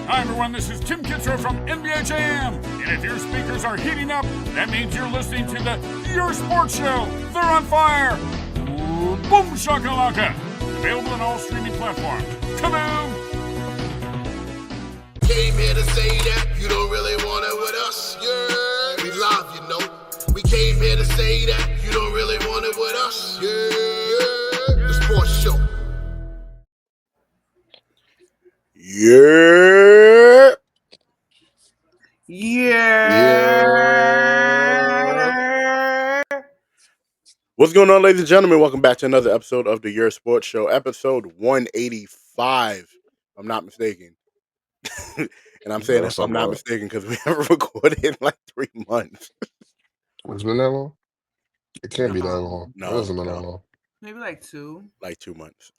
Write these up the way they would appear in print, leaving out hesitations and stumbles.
Hi everyone, this is Tim Kitzrow from NBA Jam. And if your speakers are heating up, that means you're listening to the Yerrrr Sports Show. They're on fire. Boom shakalaka. Available on all streaming platforms. Kaboom! Came here to say that you don't really want it with us. Yeah, we live, you know. We came here to say that you don't really want it with us. Yeah, the sports show. Yeah. Yeah. What's going on, ladies and gentlemen? Welcome back to another episode of the Yerrrr Sports Show, episode 185, if I'm not mistaken. And I'm saying if I'm not mistaken because we haven't recorded in like 3 months. It's been that long? It can't be that long. No, it hasn't been that long. Maybe like 2. Like 2 months.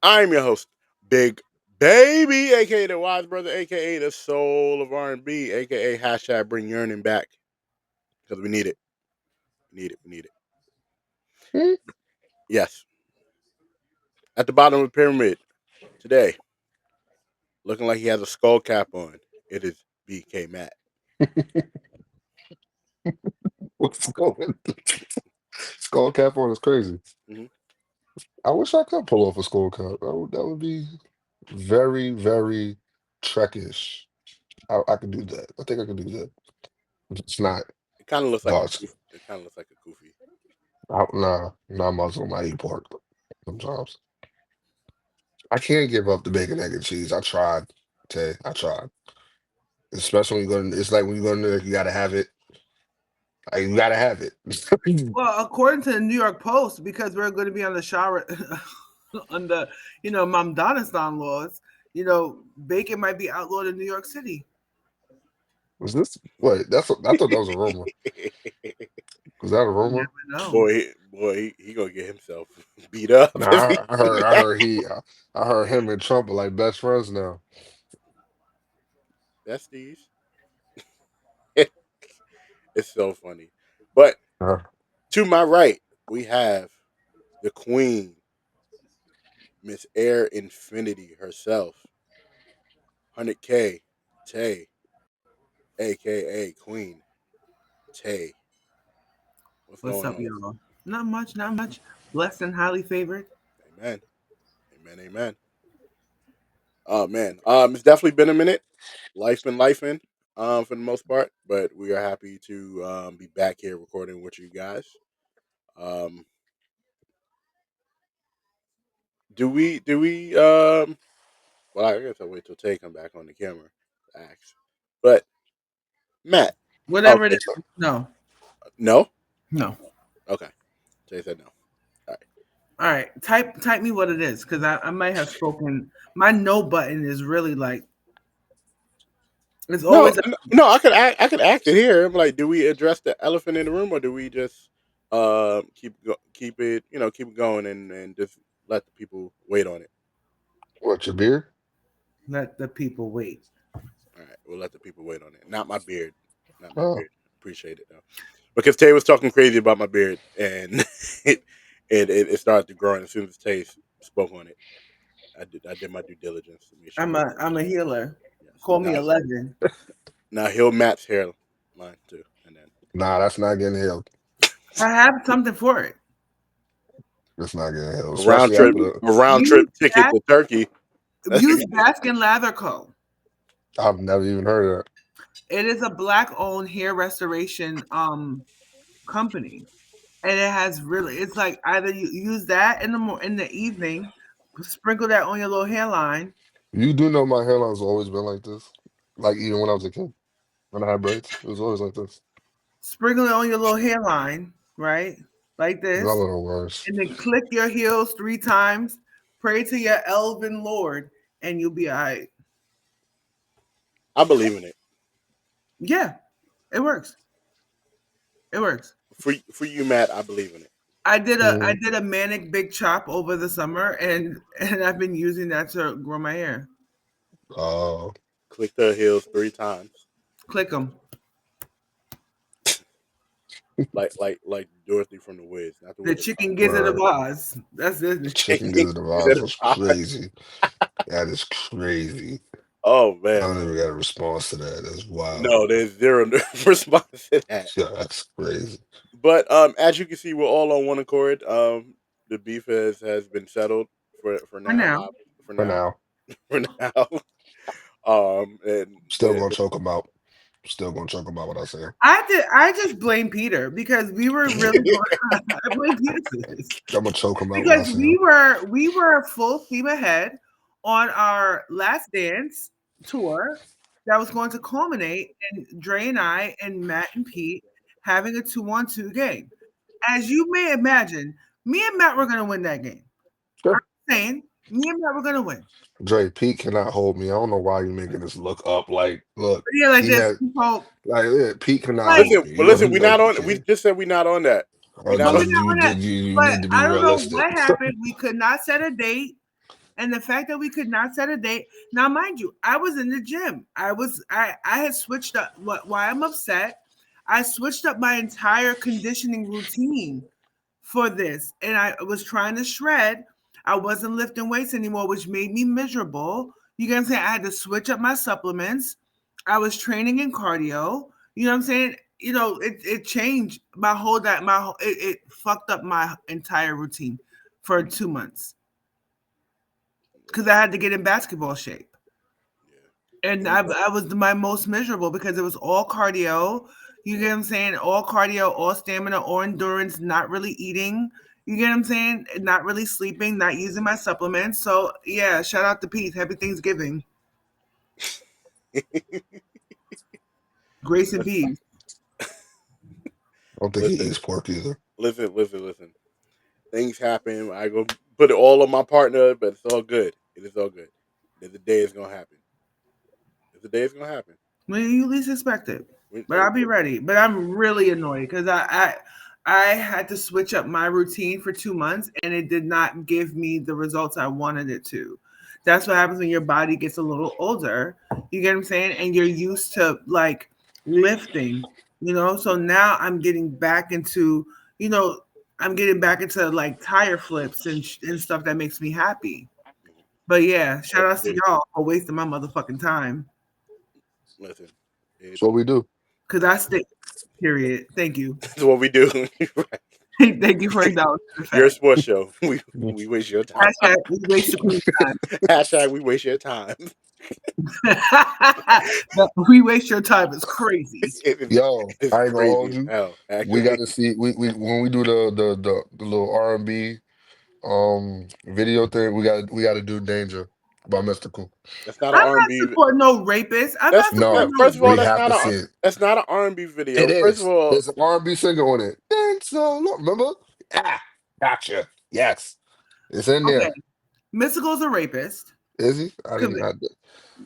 I'm your host, Big Baby, a.k.a. the Wise Brother, a.k.a. the Soul of R&B, a.k.a. hashtag Bring Yearning Back. Because we need it. We need it. Yes. At the bottom of the pyramid today, looking like he has a skull cap on, it is BK Matt. What's going on? Skull cap on is crazy. Mm-hmm. I wish I could pull off a skull cap. That would be very, very Trekkish. I could do that. I think I could do that. It's not. It kind of looks like Gosh. it kind of looks like a goofy. Nah, not Muslim. I eat pork sometimes. I can't give up the bacon, egg, and cheese. I tried, Tay. I tried. Especially when you go to, it's like when you go to New York, you gotta have it. Like, you gotta have it. Well, according to the New York Post, because we're going to be on the shower, on the, Mamdanistan laws, bacon might be outlawed in New York City. Was this? Wait, I thought that was a rumor. Was that a rumor? No. Boy, he gonna get himself beat up. Nah, I heard him and Trump are like best friends now. That's these. It's so funny. But to my right, we have the queen, Miss Air Infinity herself, 100K Tay, a.k.a. Queen Tay. What's up, y'all? Not much. Blessed and highly favored. Amen. Oh, man. It's definitely been a minute. Life been lifing, for the most part, but we are happy to be back here recording with you guys. Do we well, I guess I'll wait till Tay come back on the camera to ask. But Matt. Whatever it is. No. No? No. Okay. Tay said no. All right. Type me what it is, because I might have spoken. My no button is really like it's always no. I could act it here. I'm like, do we address the elephant in the room, or do we just keep it keep it going and just let the people wait on it? What, your beard? Let the people wait. All right, we'll let the people wait on it. Not my beard. Beard. Appreciate it though, because Tay was talking crazy about my beard, and it started to grow. And as soon as Tay spoke on it, I did my due diligence to make sure. I'm a healer. Yes. Call me a legend. Now he'll match hairline too, and then. Nah, that's not getting healed. I have something for it. That's not getting healed. A round trip ticket to Turkey. Use Baskin Lather Co. I've never even heard of that. It is a Black-owned hair restoration company, and it has it's like either you use that in the evening, sprinkle that on your little hairline. You do know my hairline's always been like this, like even when I was a kid, when I had braids, it was always like this. Sprinkle it on your little hairline, right, like this. A little worse. And then click your heels 3 times, pray to your elven lord, and you'll be all right. I believe in it. Yeah, it works. For you, Matt, I believe in it. I did a manic big chop over the summer, and I've been using that to grow my hair. Oh. Click the heels 3 times. Click them. like Dorothy from the Wiz. Not the Chicken Gizzard of Oz. That's it. Chicken Gizzard of Oz was crazy. That is crazy. Oh I man, don't even got a response to that. That's wild. no, there's zero response to that. Yeah, that's crazy. But as you can see, we're all on one accord. The beef has been settled for For now. now. For For now, now, for now. And still gonna choke him out. Still gonna choke him out. What I say? I just blame Peter because we were really going. I blame Peter for this I'm gonna choke him out. What I because say? we were full steam ahead on our last dance tour that was going to culminate in Dre and I and Matt and Pete having a 2-on-2 game. As you may imagine, me and Matt were going to win that game. I'm Sure. saying me and Matt were going to win. Dre, Pete cannot hold me. I don't know why you making this look up. Like, look, Yeah, like he this. had Pete cannot Like, hold listen, me. but You know listen, he we knows not he on. We can. just said we not on that. We not but on. we're not on that. You But need to be I don't know realistic. what happened. We could not set a date. And the fact that we could not set a date. Now, mind you, I was in the gym. I had switched up why I'm upset. I switched up my entire conditioning routine for this. And I was trying to shred. I wasn't lifting weights anymore, which made me miserable. You get what I'm saying? I had to switch up my supplements. I was training in cardio. You know what I'm saying? You know, it changed my whole it fucked up my entire routine for 2 months because I had to get in basketball shape. And I was my most miserable because it was all cardio. You get what I'm saying? All cardio, all stamina, all endurance, not really eating. You get what I'm saying? Not really sleeping, not using my supplements. So yeah, shout out to Pete. Happy Thanksgiving. Grace and peace. I don't think he Listen, eats pork either. listen. Things happen. I go put it all on my partner, but it's all good. It is all good. There's a day it's gonna happen. There's a day it's gonna happen. When you least expect it. We- But I'll be ready. But I'm really annoyed because I had to switch up my routine for 2 months and it did not give me the results I wanted it to. That's what happens when your body gets a little older. You get what I'm saying? And you're used to like lifting, you know? So now I'm getting back into, you know, I'm getting back into like tire flips and stuff that makes me happy. But yeah, shout outs to y'all for wasting my motherfucking time. Listen, That's what we do. Because I stick, period. Thank you. it's what we do. Thank you for acknowledging the You're a fact. sports show. We waste your time. Hashtag we waste the queen's time. Hashtag we waste your time. We waste your time is crazy. Yo, It's I ain't gonna hold crazy as you. hell. We Actually, got to see we when we do the little R&B video thing. We got to do Danger by Mystical. that's not I'm an R and not B. supporting no rapist. I'm That's not supporting No, no first of all, we rapist. have to see it. that's not an R and B It video. First of is. all, There's an R&B singer on it. Dance so long. Remember? Ah, gotcha. Yes, it's in Okay. there. Mystical's a rapist. Is he? I didn't. Convic-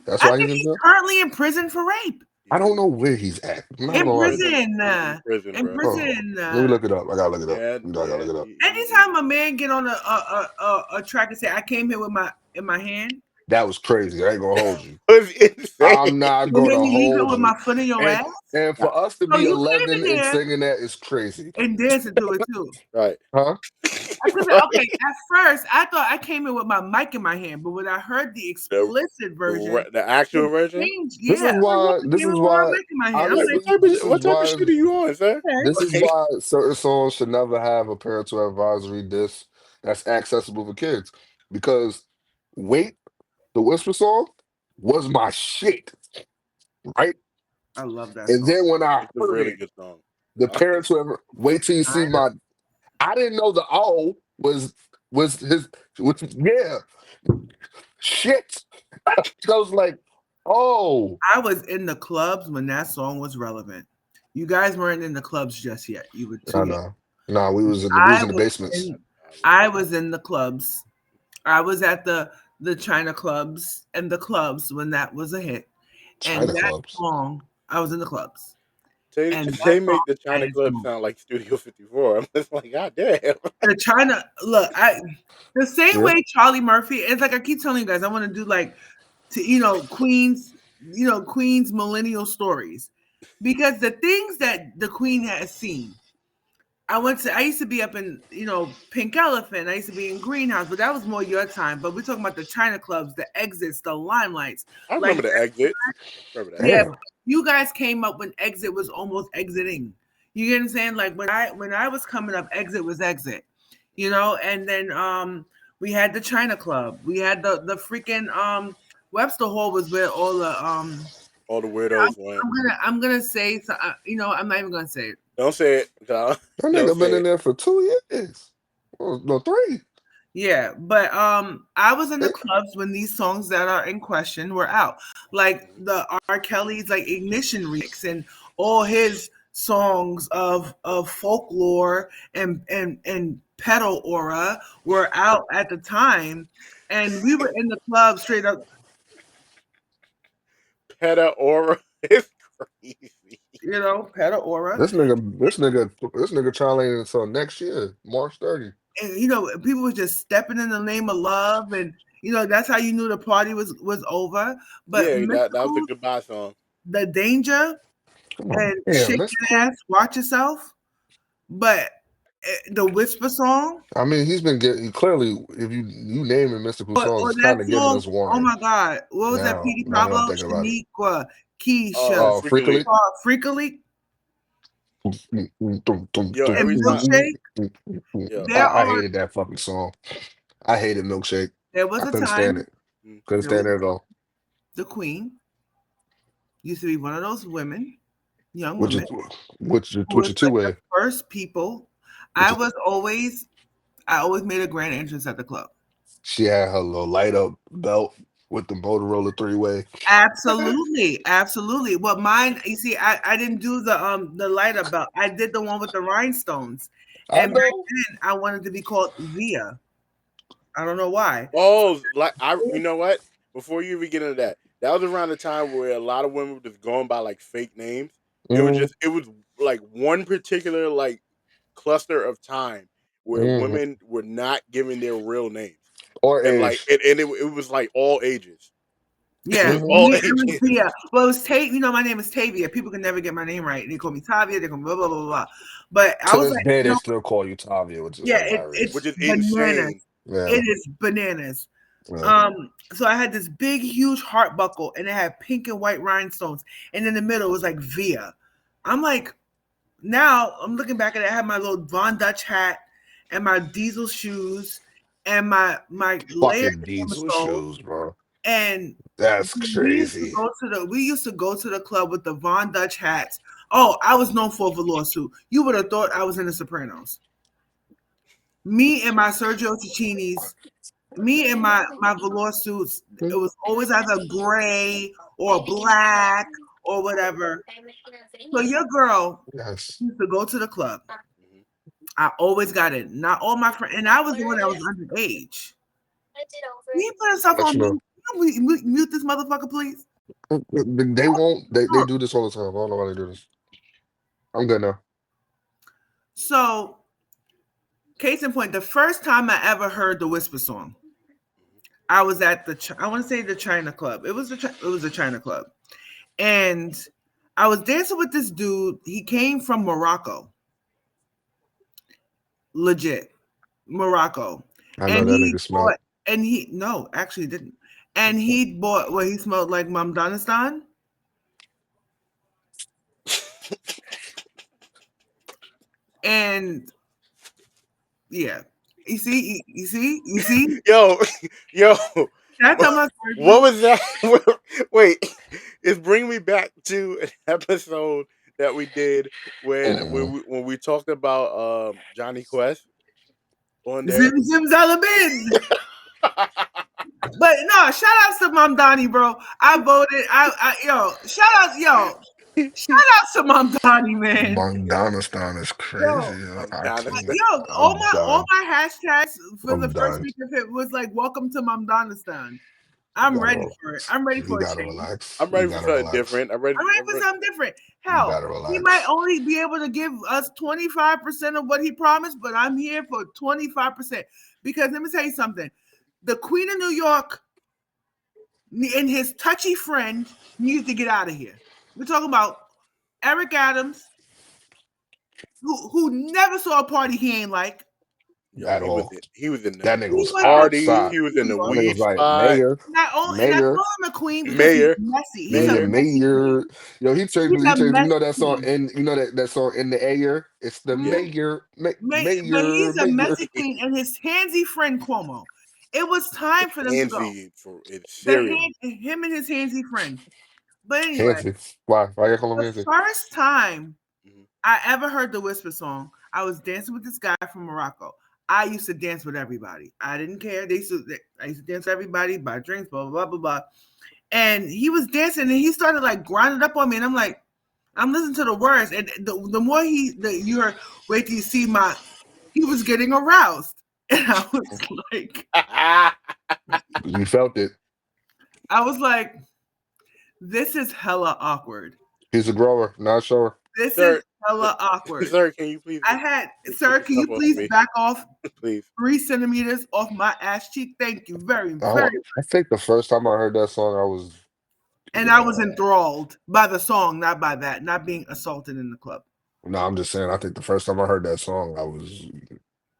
That's I why he's think in he's jail. currently in prison for rape. I don't know where he's at. I'm not In gonna lie to you. prison. He's in prison, In bro. Oh, prison. let me look it up. I gotta look it up. Yeah, You know, I gotta yeah. look it up. Anytime a man get on a track and say, "I came here with my in my hand," That was crazy. I ain't gonna hold you. It's insane. I'm not and then gonna you leave it hold with you. my foot in your And ass. and for us to So be you came 11 in and there singing that is crazy. and dancing to it too. Right. Huh? I could say, okay, at first I thought I came in with my mic in my hand, but when I heard the The explicit version, the actual it version. changed. This Yeah, is I was like, why "Look, I this came is in with my why mic in my hand." I'm like, honestly What this is type of why shit are you on, sir? okay. this is Like, why certain songs should never have a parental advisory disc that's accessible for kids. Because Wait, the Whisper song, was my shit, right? I love that And song. then when I it's a heard really it, good song. the parents were wait till you see my. I didn't know the O was his. Yeah, shit. I was like, oh, I was in the clubs when that song was relevant. You guys weren't in the clubs just yet. You were too no, young. no, no. We was I in the was basements. in I was in the clubs. I was at the China clubs and the clubs when that was a hit. And China that clubs. song, I was in the clubs. They, And that they song make the had China its Club moment. sound like Studio 54. I'm just like, God damn. The China look, the same Yeah, way Charlie Murphy, it's like I keep telling you guys, I want to do like to Queen's millennial stories. Because the things that the Queen has seen, I used to be up in, Pink Elephant. I used to be in Greenhouse, but that was more your time. But we're talking about the China clubs, the Exits, the Limelights. I Like, remember the Exits. Remember the yeah, Exits. Damn. you guys came up when Exit was almost exiting. You get what I'm saying? Like when I was coming up, Exit was Exit. And then we had the China Club. We had the freaking Webster Hall was where all the All the weirdos went. I'm gonna say so, I'm not even gonna say it. Don't say it. No, That don't nigga been say in it. there for 2 years. Well, no, 3. Yeah, but I was in the Eh, clubs when these songs that are in question were out, like the R. Kelly's like Ignition remix and all his songs of folklore and pedal aura were out at the time, and we were in the club straight up, Peta Aura is crazy. pedal aura. this nigga Charlie until next year, March 30. And people were just stepping in the name of love, and that's how you knew the party was over. But Yeah, that was the Mystical, goodbye song. the danger, Come on, and damn, shake your Mystikal. ass, watch yourself. But the whisper song, I mean, he's been getting clearly. If you naming mystical songs, or it's that kind of giving song, us oh warning. my God, what was that? Now, Petey now that Pablo, I'm thinking about it. Shaniqua, Keisha, Oh, Oh, Freaky Leak. freakily. Freakily, Yo, and every time. Milkshake. Yo, There I are hated that fucking song. I hated Milkshake. there was I a couldn't stand time it. mm, Couldn't there was stand it at all. the Queen used to be one of those women, young Which is women, who which was is like two the way. first people. Which I is was I always made a grand entrance at the club. she had her little light up belt with the Motorola 3-way. Absolutely, absolutely. Well, mine, you see, I didn't do the light up belt. I did the one with the rhinestones, I and back know. then I wanted to be called Via. I don't know why. oh, like you know what? Before you even get into that, that was around the time where a lot of women were just going by like fake names. Mm, It was like one particular like cluster of time where mm. women were not giving their real names, Or and like age. it was like all ages. It Yeah, was Hmm. all me, it was ages. Via. Well, it was my name is Tavia. People can never get my name right. They call me Tavia. They call me blah blah blah blah. But I To was this like, day, they still call you Tavia, which is yeah, hilarious. it's Which is bananas. insane. It Yeah. is bananas. Yeah. So I had this big, huge heart buckle, and it had pink and white rhinestones, and in the middle was like Via. I'm like, now I'm looking back at it. I had my little Von Dutch hat and my diesel shoes and my layered Fucking diesel camisole. shoes, bro. And That's we used to crazy. go to the club with the Von Dutch hats. Oh, I was known for a velour suit. You would have thought I was in the Sopranos. Me and my Sergio Ciccinis, me and my velour suits, it was always either gray or black or whatever. So your girl Yes. used to go to the club. Mhm. I always got it. Not all my friends, and I was the one that was underage. Can you put himself Let on you know. mute? Can you mute this motherfucker, please? They won't. They Look. do this all the time. I don't know why they do this. I'm good now. So, case in point, the first time I ever heard the Whisper song, I was at I want to say the China Club. It was the China Club, and I was dancing with this dude. He came from Morocco, legit Morocco, I know and that nigga smell. he no, actually didn't, and he bought he smelled like Mamdanistan, and yeah, you see. Yo, yo, Can I tell my story, what please? was that? Wait, it's bringing me back to an episode that we did when we talked about Johnny Quest on there. Zim Zim Zalabin. But no, shout outs to Mom Donnie, bro. I voted. Shout outs to Mom Donnie, man. Mondanistan is Yo, crazy. I'm I down to can't. all I'm my done. hashtags for the I'm first done. week of it was like "Welcome to Mamdanistan." You I'm gotta, ready rel- for it. I'm ready you for a gotta change. relax. I'm You ready for gotta something relax. different. I'm ready. I'm ready I'm for ready. something different. You Hell, gotta he might relax. only be able to give us 25% of what he promised, but I'm here for 25%. Because let me tell you something. The Queen of New York and his touchy friend needs to get out of here. We're talking about Eric Adams, who never saw a party he ain't like. Yo, At all. he was in That the nigga He was was the parties. outside. He was queen in of the New That York. nigga was weed like spot. mayor, And I mayor. call him a queen because he's Mayor. messy. He's He's a a Mayor. messy queen. mayor. Yo, he changed He's me. He a changed me. You messy know that song queen. and you know that song in the air? It's the Yeah. mayor, But mayor, he's a mayor. messy queen and his handsy friend Cuomo. It was time for them to go. Handsy for it's serious. Him and his handsy friend. But anyway, Handsy. Why? Why you call him the Handsy? first time Mhm. I ever heard the Whisper song, I was dancing with this guy from Morocco. I used to dance with everybody. I didn't care. I used to dance with everybody, buy drinks, blah, blah, blah, blah, blah. And he was dancing and he started like grinding up on me. And I'm like, I'm listening to the words. And the more you heard, wait till you see he was getting aroused. And You felt it. I was like, this is hella awkward. He's a grower, not a shower. This is Sir, hella awkward. sir, can you please get Sir, the can you stuff off please me, back off please? 3 centimeters off my ass cheek? Thank you very, very. I think the first time I heard that song, I was And I was enthralled by the song, not by that, not being assaulted in the club. no, I'm just saying. I think the first time I heard that song, I was,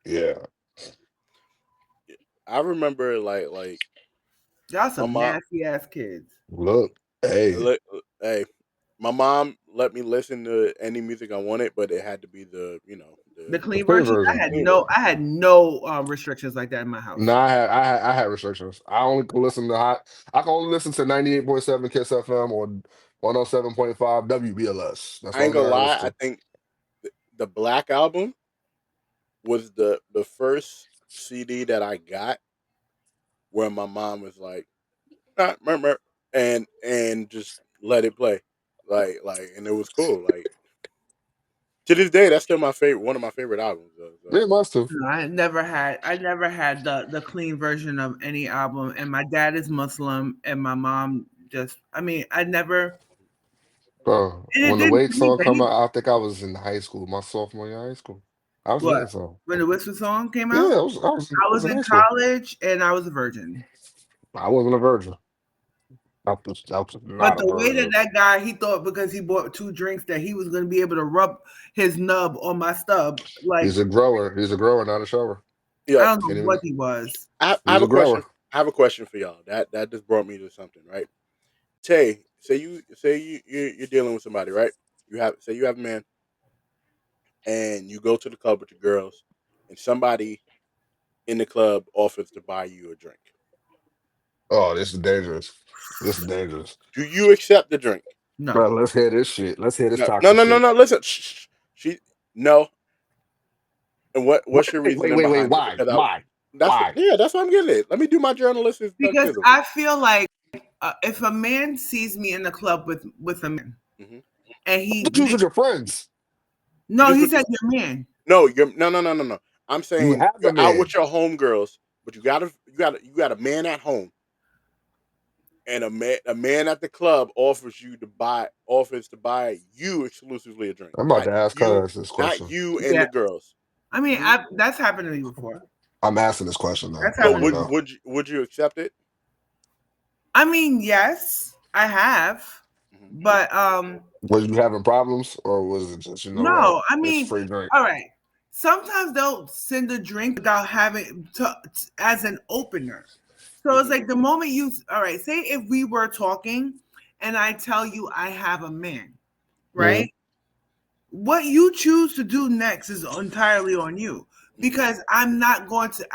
yeah. I remember like Y'all my some mom. nasty ass kids. Look, hey, Look, hey, my mom let me listen to any music I wanted, but it had to be the The the clean clear version. version. clean version. I had no restrictions like that in my No, house. I had restrictions. I only could listen to I can only listen to 98.7 Kiss FM or 107.5 WBLS. That's I the ain't only thing gonna I can lie. listen I to. think the Black album was the first CD that I got where my mom was like, "Ah, mer, mer," and just let it play, and it was cool. Like to this day, that's still my favorite, one of my favorite albums. Yeah, must have. No, I never had the clean version of any album. And my dad is Muslim, and my mom just. I mean, I never. Bro, And it when the didn't Wake change song that come he out, I think I was in high school, my sophomore year of high school. I was in what that song. when the Whisper song came Yeah, out. I I was was in in high school. college and I was a virgin. I wasn't a virgin. I was But not a the way that virgin. that guy, he thought because he bought 2 drinks that he was going to be able to rub his nub on my stub. Like, He's a grower. He's a grower, not a shower. I Yo, don't know Can't what even. he was. I He's have a a question. grower. I have a question for y'all. That just brought me to something, right? Tay, you're dealing with somebody, right? You have a man, and you go to the club with your girls, and somebody in the club offers to buy you a drink. Oh, this is dangerous. This is dangerous. Do you accept the drink? No. Bro, let's hear this shit. Let's hear this No, no, toxic no, no, shit. no. Listen, shh, shh, shh. She no. And what's your reasoning Wait. behind it? Why? Because Why? that's Why? yeah, that's what I'm getting at. Let me do my journalistic Because chisel. I feel like if a man sees me in the club with a man Hmm. and But you with your friends. You no, just he with said your man. no, you're no. I'm You saying have a you're out man. with your homegirls, but you got a man at home, and a man at the club offers to buy you exclusively a drink, I'm about to ask her this not question. you and Yeah. the girls. I mean, Hmm. that's happened to me before. I'm asking this question though. That's I So want happened to to me. know. would you accept it? I mean, yes, I have. Hmm. But Was you having problems or was it just, you know what? no, I It's mean, free drink. all right. Sometimes they'll send a drink without having to as an opener. So it's Hmm. like the moment you, all right, say if we were talking and I tell you I have a man, Mhm. right? What you choose to do next is entirely on you Hmm. because I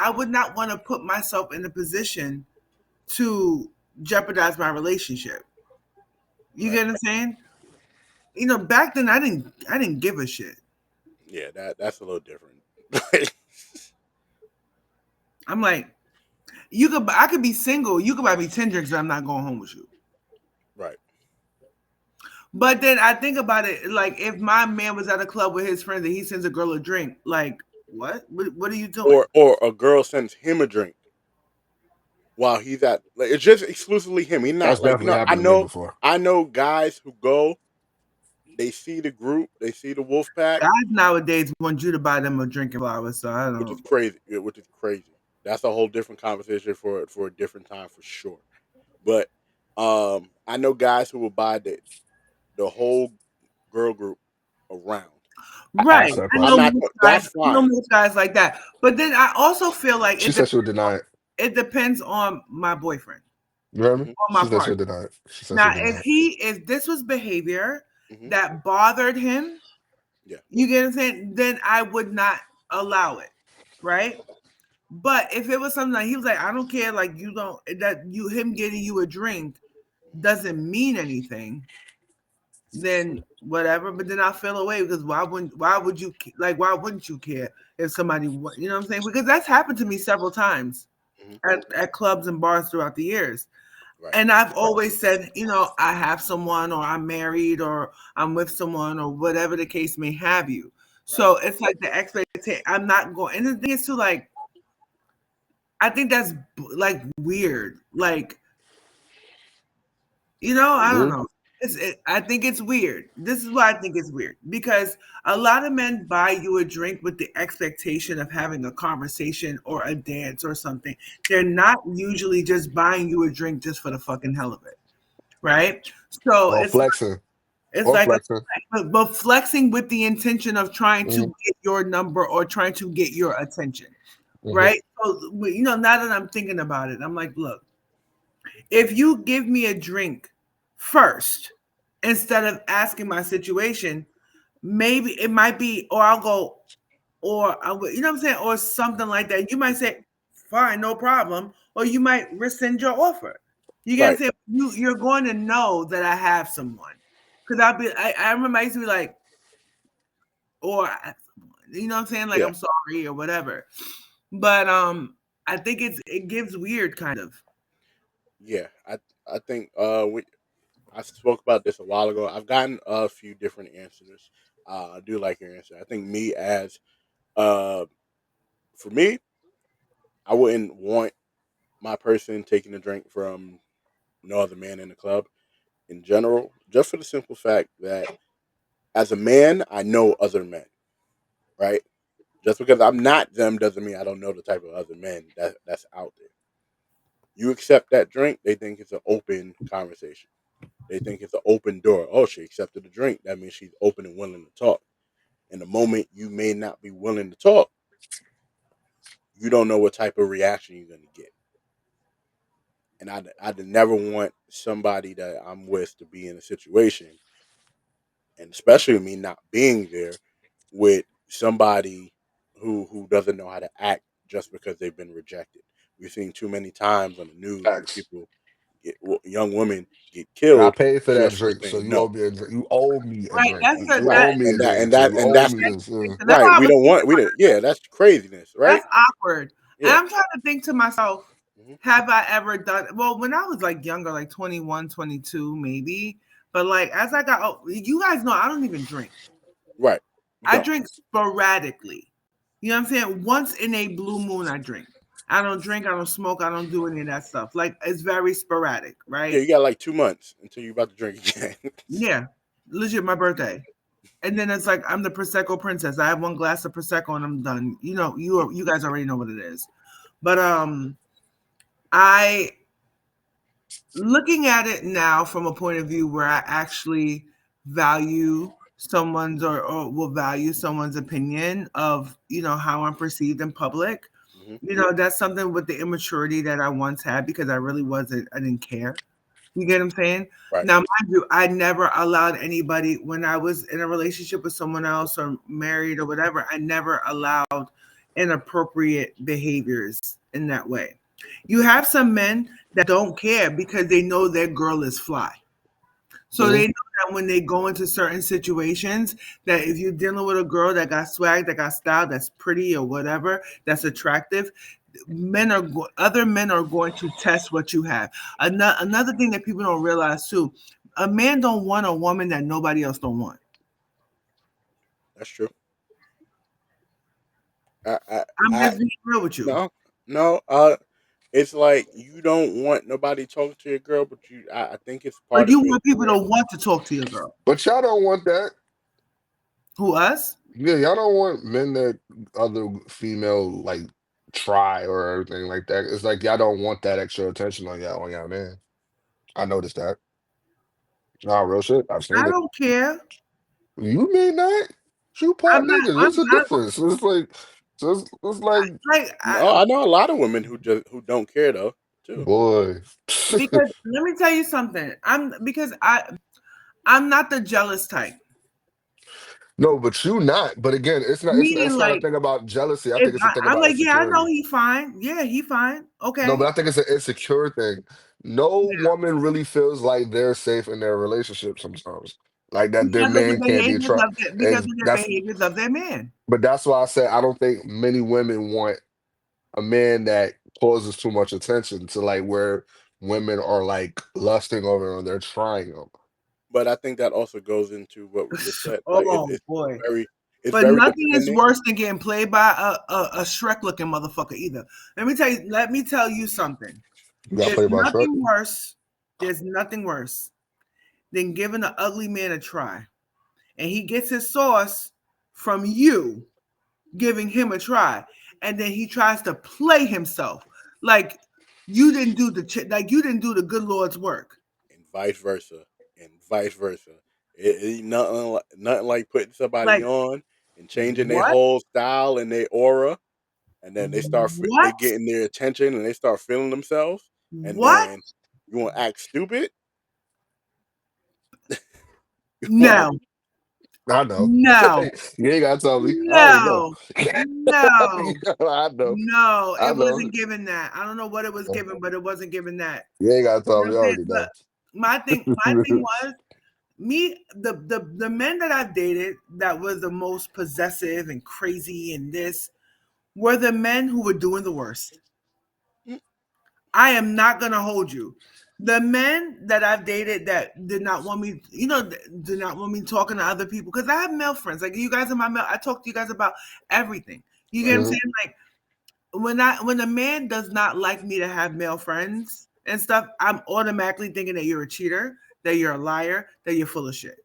would not want to put myself in a position to jeopardize my relationship. You Right. get what I'm saying? Back then I didn't give a shit. Yeah, that's a little different. I'm like, I could be single. You could buy me 10 drinks, and I'm not going home with you. Right. But then I think about it, like if my man was at a club with his friends and he sends a girl a drink, like what? What are you doing? Or a girl sends him a drink while he's at like, it's just exclusively him. He's That's not like definitely happened to me before. I know guys who go, they see the group, they see the wolf pack, Guys nowadays want you to buy them a drink and flowers, so I which is don't. crazy. Which is crazy. That's a whole different conversation for a different time for sure. But I know guys who will buy the whole girl group around. Right. Answer that I I'm know question. not. most guys. That's I know fine. most guys like that. But then I also feel like She said she would deny it. it depends on my boyfriend You heard me? Hmm. or my She said she partner. would deny it. She said she Now, would deny it. if this was behavior Hmm. that bothered him, Yeah. you get what I'm saying, then I would not allow it. Right? But if it was something like he was like, I don't care, like you don't that you him getting you a drink doesn't mean anything, then whatever. But then I'll feel away because why would you like why wouldn't you care if somebody you know what I'm saying? Because that's happened to me several times Hmm. at clubs and bars throughout the years. Right. And I've always said, I have someone or I'm married or I'm with someone or whatever the case may have you. Right. So it's like the expectation. I'm not going. And the thing is too, like, I think that's like weird. Like, I don't Weird. know. I think it's weird. This is why I think it's weird because a lot of men buy you a drink with the expectation of having a conversation or a dance or something. They're not usually just buying you a drink just for the fucking hell of it, right? So Or flexing. it's Or like flexing. but flexing with the intention of trying to Hmm. get your number or trying to get your attention, Hmm. right? So now that I'm thinking about it, I'm like, look, if you give me a drink first instead of asking my situation, maybe it might be, or I'll go, or I would, you know what I'm saying, or something like that. You might say, fine, no problem, or you might rescind your offer. You get Right. to say you're going to know that I have someone, because I remember I used to be like, or you know what I'm saying, like Yeah. I'm sorry or whatever. But I think it gives weird kind of. Yeah. I think I spoke about this a while ago. I've gotten a few different answers. I do like your answer. I think me as uh for me, I wouldn't want my person taking a drink from no other man in the club in general, just for the simple fact that as a man, I know other men, right? Just because I'm not them doesn't mean I don't know the type of other men that's out there. You accept that drink, they think it's an open conversation. They think it's an open door. Oh, she accepted the drink. That means she's open and willing to talk. And the moment you may not be willing to talk, you don't know what type of reaction you're going to get. And I'd never want somebody that I'm with to be in a situation, and especially me not being there, with somebody who doesn't know how to act just because they've been rejected. We've seen too many times on the news where Facts. people young women get And I killed paid for that just for drink, so saying you owe no. me a drink. You owe me a Right, drink. that's You, a, you Right, owe that me a and drink, so that you and owe that's me this. that's right. what I We was don't thinking. want we didn't. Yeah, that's craziness, right? That's awkward. And Yeah. I'm trying to think to myself, Hmm. have I ever done well when I was like younger, like 21, 22, maybe. But like as I got you guys know I don't even drink. Right. You I don't. drink sporadically. You know what I'm saying? Once in a blue moon I drink. I don't drink, I don't smoke, I don't do any of that stuff. Like it's very sporadic, Yeah, right? you got like 2 months until you're about to drink again. Yeah. Legit my birthday. And then it's like I'm the prosecco princess. I have one glass of prosecco and I'm done. You guys already know what it is. But I looking at it now from a point of view where I actually value someone's or will value someone's opinion of how I'm perceived in public. Hmm. That's something with the immaturity that I once had because I really wasn't. I didn't care. You get what I'm saying? Right. Now, mind you, I never allowed anybody when I was in a relationship with someone else or married or whatever. I never allowed inappropriate behaviors in that way. You have some men that don't care because they know their girl is fly. So Hmm. they know that when they go into certain situations, that if you're dealing with a girl that got swag, that got style, that's pretty or whatever, that's attractive, other men are going to test what you have. Another thing that people don't realize too, a man don't want a woman that nobody else don't want. That's true. I, I, I'm I just being real with you. no, no. It's like you don't want nobody talking to your girl, but I think it's But part of you it want people to where want to talk to your girl. But y'all don't want that. Who us? Yeah, y'all don't want men that other female like try or everything like that. It's like y'all don't want that extra attention on y'all man. I noticed that. Nah, real shit. I've I seen it. don't care. You may not. You part I'm not. nigga. What's the difference? It's like, it's like, like No, I know a lot of women who don't care though too. boy. because let me tell you something. I'm not the jealous type. No, but you not. But again, it's not. Meaning It's not a like thing about jealousy. I if think it's a thing I'm about like, yeah, I know insecurity. he fine. Yeah, he fine. No, Okay. but I think it's an insecure thing. No woman really feels like they're safe in their relationship sometimes. Like that their Because of the man can't be behaviors trusted. of because of And their that's behaviors of their man. but that's why I said I don't think many women want a man that causes too much attention to like where women are like lusting over and they're trying them. But I think that also goes into what we just said. Like Oh boy. very it's But very nothing is dependent. worse than getting played by a Shrek looking motherfucker either. Let me tell you something. You got There's played by Shrek? nothing worse. There's nothing worse than giving an ugly man a try. And he gets his sauce from you giving him a try. And then he tries to play himself. Like you didn't do the good Lord's work. And vice versa, and vice versa. It ain't nothing like putting somebody Like on and changing their what? whole style and their aura, and then they What? getting their attention and they start feeling themselves, and What? then you want to act stupid. You want No. I know. No. You ain't gotta tell me. I already know. No. No. I know. No, I it know. wasn't given that. I don't know what it was given, but it wasn't given that. You ain't gotta You tell know me. what I I'm saying? already But know. my thing was me, the men that I've dated that was the most possessive and crazy and this were the men who were doing the worst. I am not gonna hold you. The men that I've dated that did not want me, did not want me talking to other people because I have male friends. Like you guys are my male. I talk to you guys about everything. You get what I'm right. Mhm. saying? Like when a man does not like me to have male friends and stuff, I'm automatically thinking that you're a cheater, that you're a liar, that you're full of shit.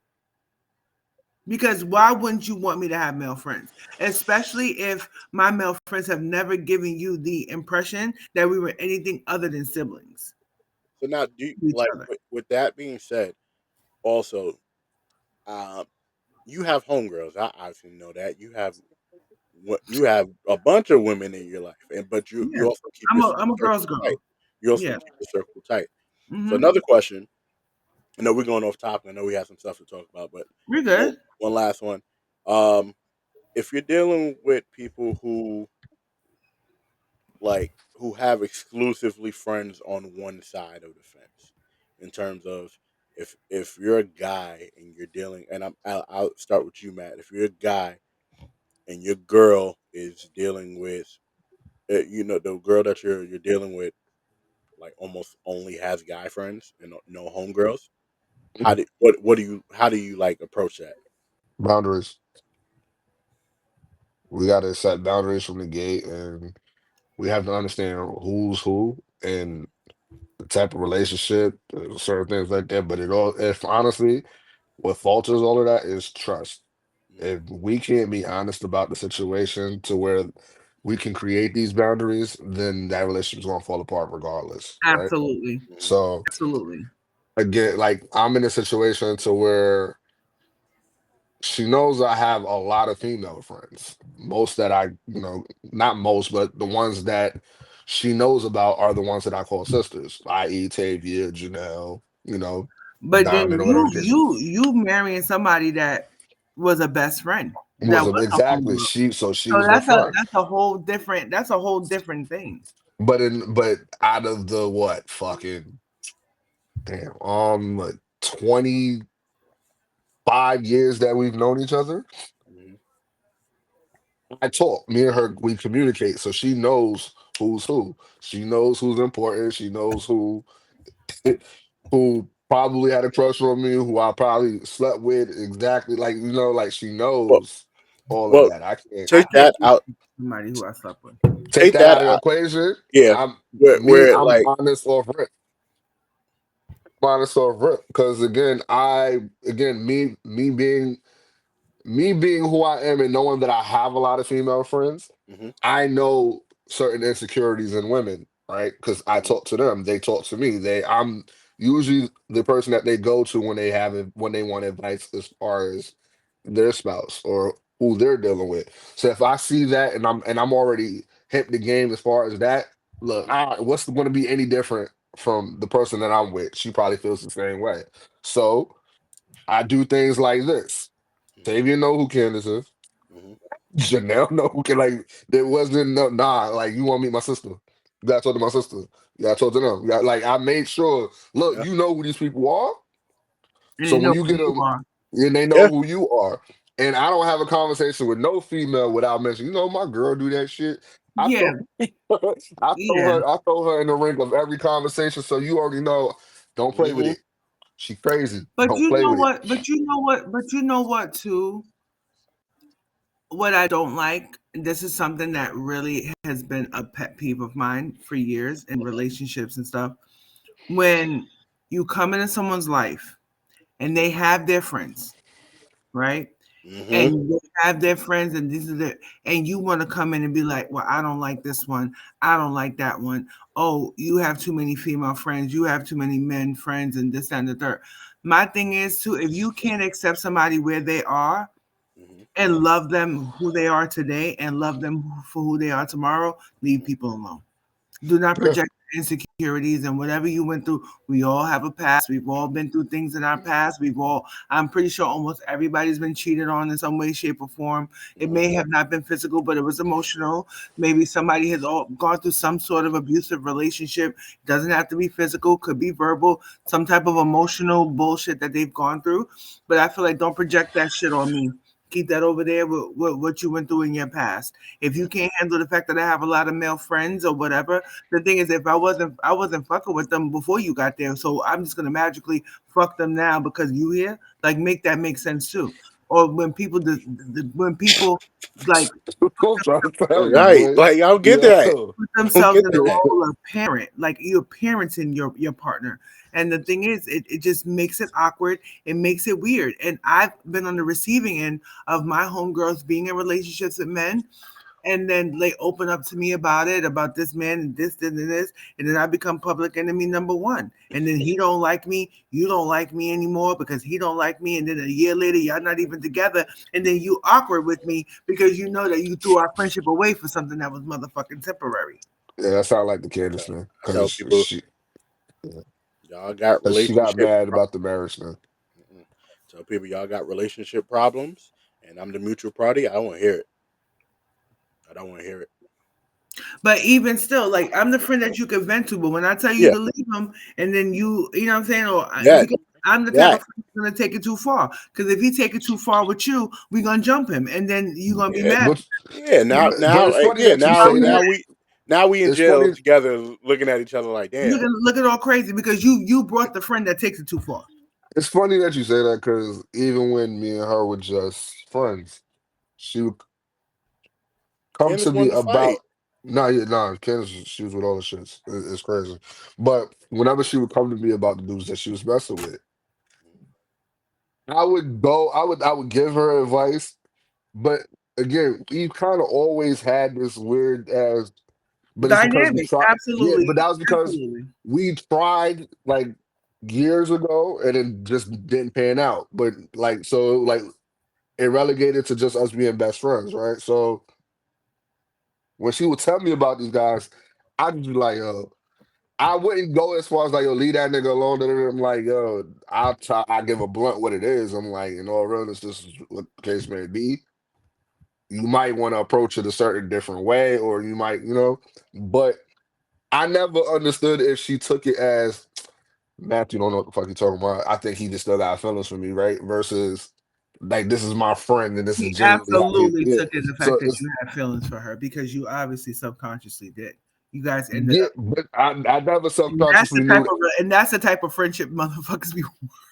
Because why wouldn't you want me to have male friends? Especially if my male friends have never given you the impression that we were anything other than siblings So now, do you, to each like other. with that being said, also, um, you have homegirls. I obviously know that you have a bunch of women in your life, and but you Yeah. also keep I'm your a girl's circle tight. girl. You also Yeah. keep the circle tight. So Mm-hmm. another question. I know we're going off topic. I know we have some stuff to talk about, but We're one, good. one last one. Um, if you're dealing with people who have exclusively friends on one side of the fence, in terms of if you're a guy and you're dealing, and I'll start with you, Matt. If you're a guy and your girl is dealing with, the girl that you're dealing with, like almost only has guy friends and no homegirls. How do you like approach that? Boundaries. We gotta set boundaries from the gate, and we have to understand who's who and the type of relationship, certain things like that. But if honestly, what falters all of that is trust. Mhm. If we can't be honest about the situation to where we can create these boundaries, then that relationship's gonna fall apart regardless, right? Absolutely. Mhm. So Absolutely. again, like I'm in a situation to where she knows I have a lot of female friends. Most that not most, but the ones that she knows about are the ones that I call sisters, i.e. Tavia, Janelle, But then Diamond, or whatever the case. you marrying somebody that was a best friend. That was a Exactly. homegirl. She So was my friend. that's a whole different thing. But out of the what fucking damn like 25 years that we've known each other, Mhm. I talk. Me and her, we communicate, so she knows who's who. She knows who's important. She knows who probably had a crush on me, who I probably slept with exactly. Like like she Well, knows all of well, that. I can't I take can't that speak out. to somebody who I slept with. take Take that that out of the out. equation. Yeah, where I'm like. honest off rip. Honest off rip. Because again, me being who I am and knowing that I have a lot of female friends, Mhm. I know certain insecurities in women, right? Because I Mhm. talk to them, they talk to me. I'm usually the person that they go to when they want advice as far as their spouse or who they're dealing with. So if I see that and I'm already hip the game as far as that, look, what's going to be any different from the person that I'm with? She probably feels the same way. So I do things like this. Mhm. Tavia know who Candace is. Mhm. Janelle know who can like there wasn't no like you want to meet my sister. You gotta talk to my sister. You gotta talk to them. Like I made sure, look, Yeah. you know who these people are. And So you when know you who get you them are. and they know Yeah. who you are. And I don't have a conversation with no female without mentioning, my girl do that shit. I Yeah, throw I throw yeah. her I throw her in the ring of every conversation so you already know don't play with Mhm. it. She crazy. But Don't you play know with it. what? But you know what too? What I don't like, this is something that really has been a pet peeve of mine for years in relationships and stuff. When you come into someone's life and they have their friends, right? Mhm. And they have their friends, and these are and you want to come in and be like, well, I don't like this one, I don't like that one. Oh, you have too many female friends, you have too many men friends, and this that, and the third. My thing is too, if you can't accept somebody where they are Mhm. and love them who they are today and love them for who they are tomorrow, leave people alone. Do not Yeah. project insecurities and whatever you went through. We all have a past. We've all been through things in our past. I'm pretty sure almost everybody's been cheated on in some way, shape, or form. It Mhm. may have not been physical, but it was emotional. Maybe somebody has gone through some sort of abusive relationship. Doesn't have to be physical, could be verbal, some type of emotional bullshit that they've gone through. But I feel like don't project that shit on me. Keep that over there with what you went through in your past. If you can't handle the fact that I have a lot of male friends or whatever, the thing is, if I wasn't fucking with them before you got there, so I'm just gonna magically fuck them now because you here. Like, make that make sense too. Or when people, when people like I'm trying to tell you, Right. boy. Like, I don't get Yeah. that. put I don't themselves get in the that. role of parent, like you're parenting your partner. And the thing is, it just makes it awkward. It makes it weird. And I've been on the receiving end of my homegirls being in relationships with men, and then they open up to me about this man and this, and then I become public enemy number one. And then he don't like me, you don't like me anymore because he don't like me, and then a year later y'all not even together, and then you awkward with me because you know that you threw our friendship away for something that was motherfucking temporary. Yeah, that sound like the So, Candace thing. I tell Because people, she y'all got she got relationship. mad about the marriage thing. Mm-mm. Tell people y'all got relationship problems, and I'm the mutual party. I don't want to hear it. I don't want to hear it. But even still, like, I'm the friend that you can vent to. But when I tell you Yeah. to leave him, and then you know what I'm saying, or That. because I'm the type of That. friend that's gonna take it too far. Because if he take it too far with you, we gonna jump him, and then you gonna be Yeah. mad. But Yeah. Now. but Now. it's funny Yeah. that you Now. say I'm that. Now we in It's jail funny. together, looking at each other like, damn. look at all crazy because you brought the friend that takes it too far. It's funny that you say that because even when me and her were just friends, she would come Candace to me wanted to about. fight. Nah, Candace, she was with all the shits. It's crazy. But whenever she would come to me about the dudes that she was messing with, I would give her advice. But again, we kind of always had this weird as, but it's because we Dynamic, tried. Yeah, absolutely, but that was because absolutely. we tried like years ago and it just didn't pan out. But like, so like it relegated to just us being best friends, right? So when she would tell me about these guys, I'd just be like, yo, I wouldn't go as far as like, yo, leave that nigga alone. I'm like, yo, I give a blunt what it is. I'm like, in all realness, this is what the case may be. You might want to approach it a certain different way, or you might, but I never understood if she took it as Matthew don't know what the fuck he talking about. I think he just still got feelings for me, right? Versus like this is my friend and this is He genuinely how he absolutely yeah. took in the So fact that it's you had feelings for her because you obviously subconsciously did. You guys ended yeah, up. but I never And that's the subconsciously type knew that. of and that's the type of friendship motherfuckers be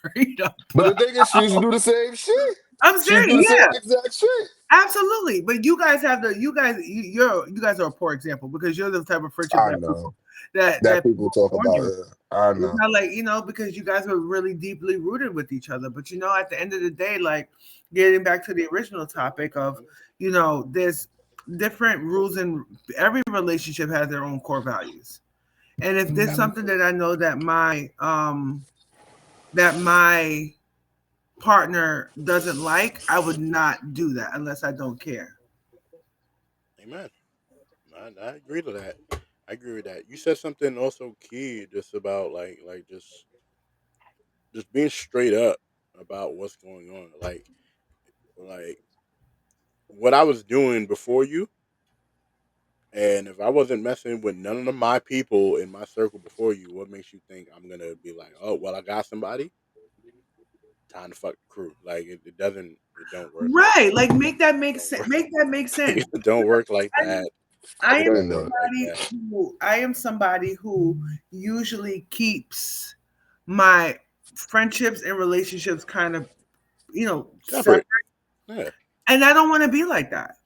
worried But the about. thing is, she used to do the same shit. I'm She used serious, to do the yeah, same exact shit. absolutely. But you guys have you guys are a poor example because you're the type of friendship I that know people that that that people people talk warn about you. it. I It's know. not like, because you guys were really deeply rooted with each other. But at the end of the day, like, getting back to the original topic of, there's different rules, and every relationship has their own core values. And if there's something that I know that my partner doesn't like, I would not do that unless I don't care. Amen. I agree to that. I agree with that. You said something also key, just about like just being straight up about what's going on. Like what I was doing before you, and if I wasn't messing with none of my people in my circle before you, what makes you think I'm gonna be like, oh well, I got somebody, time to fuck the crew? Like it doesn't, it don't work like Right. Like make that it make don't sense. work. Make that make sense. It don't work like that. I It am don't And work like somebody that. who usually keeps my friendships and relationships kind of, separate. Separate. Yeah. And I don't want to be like that.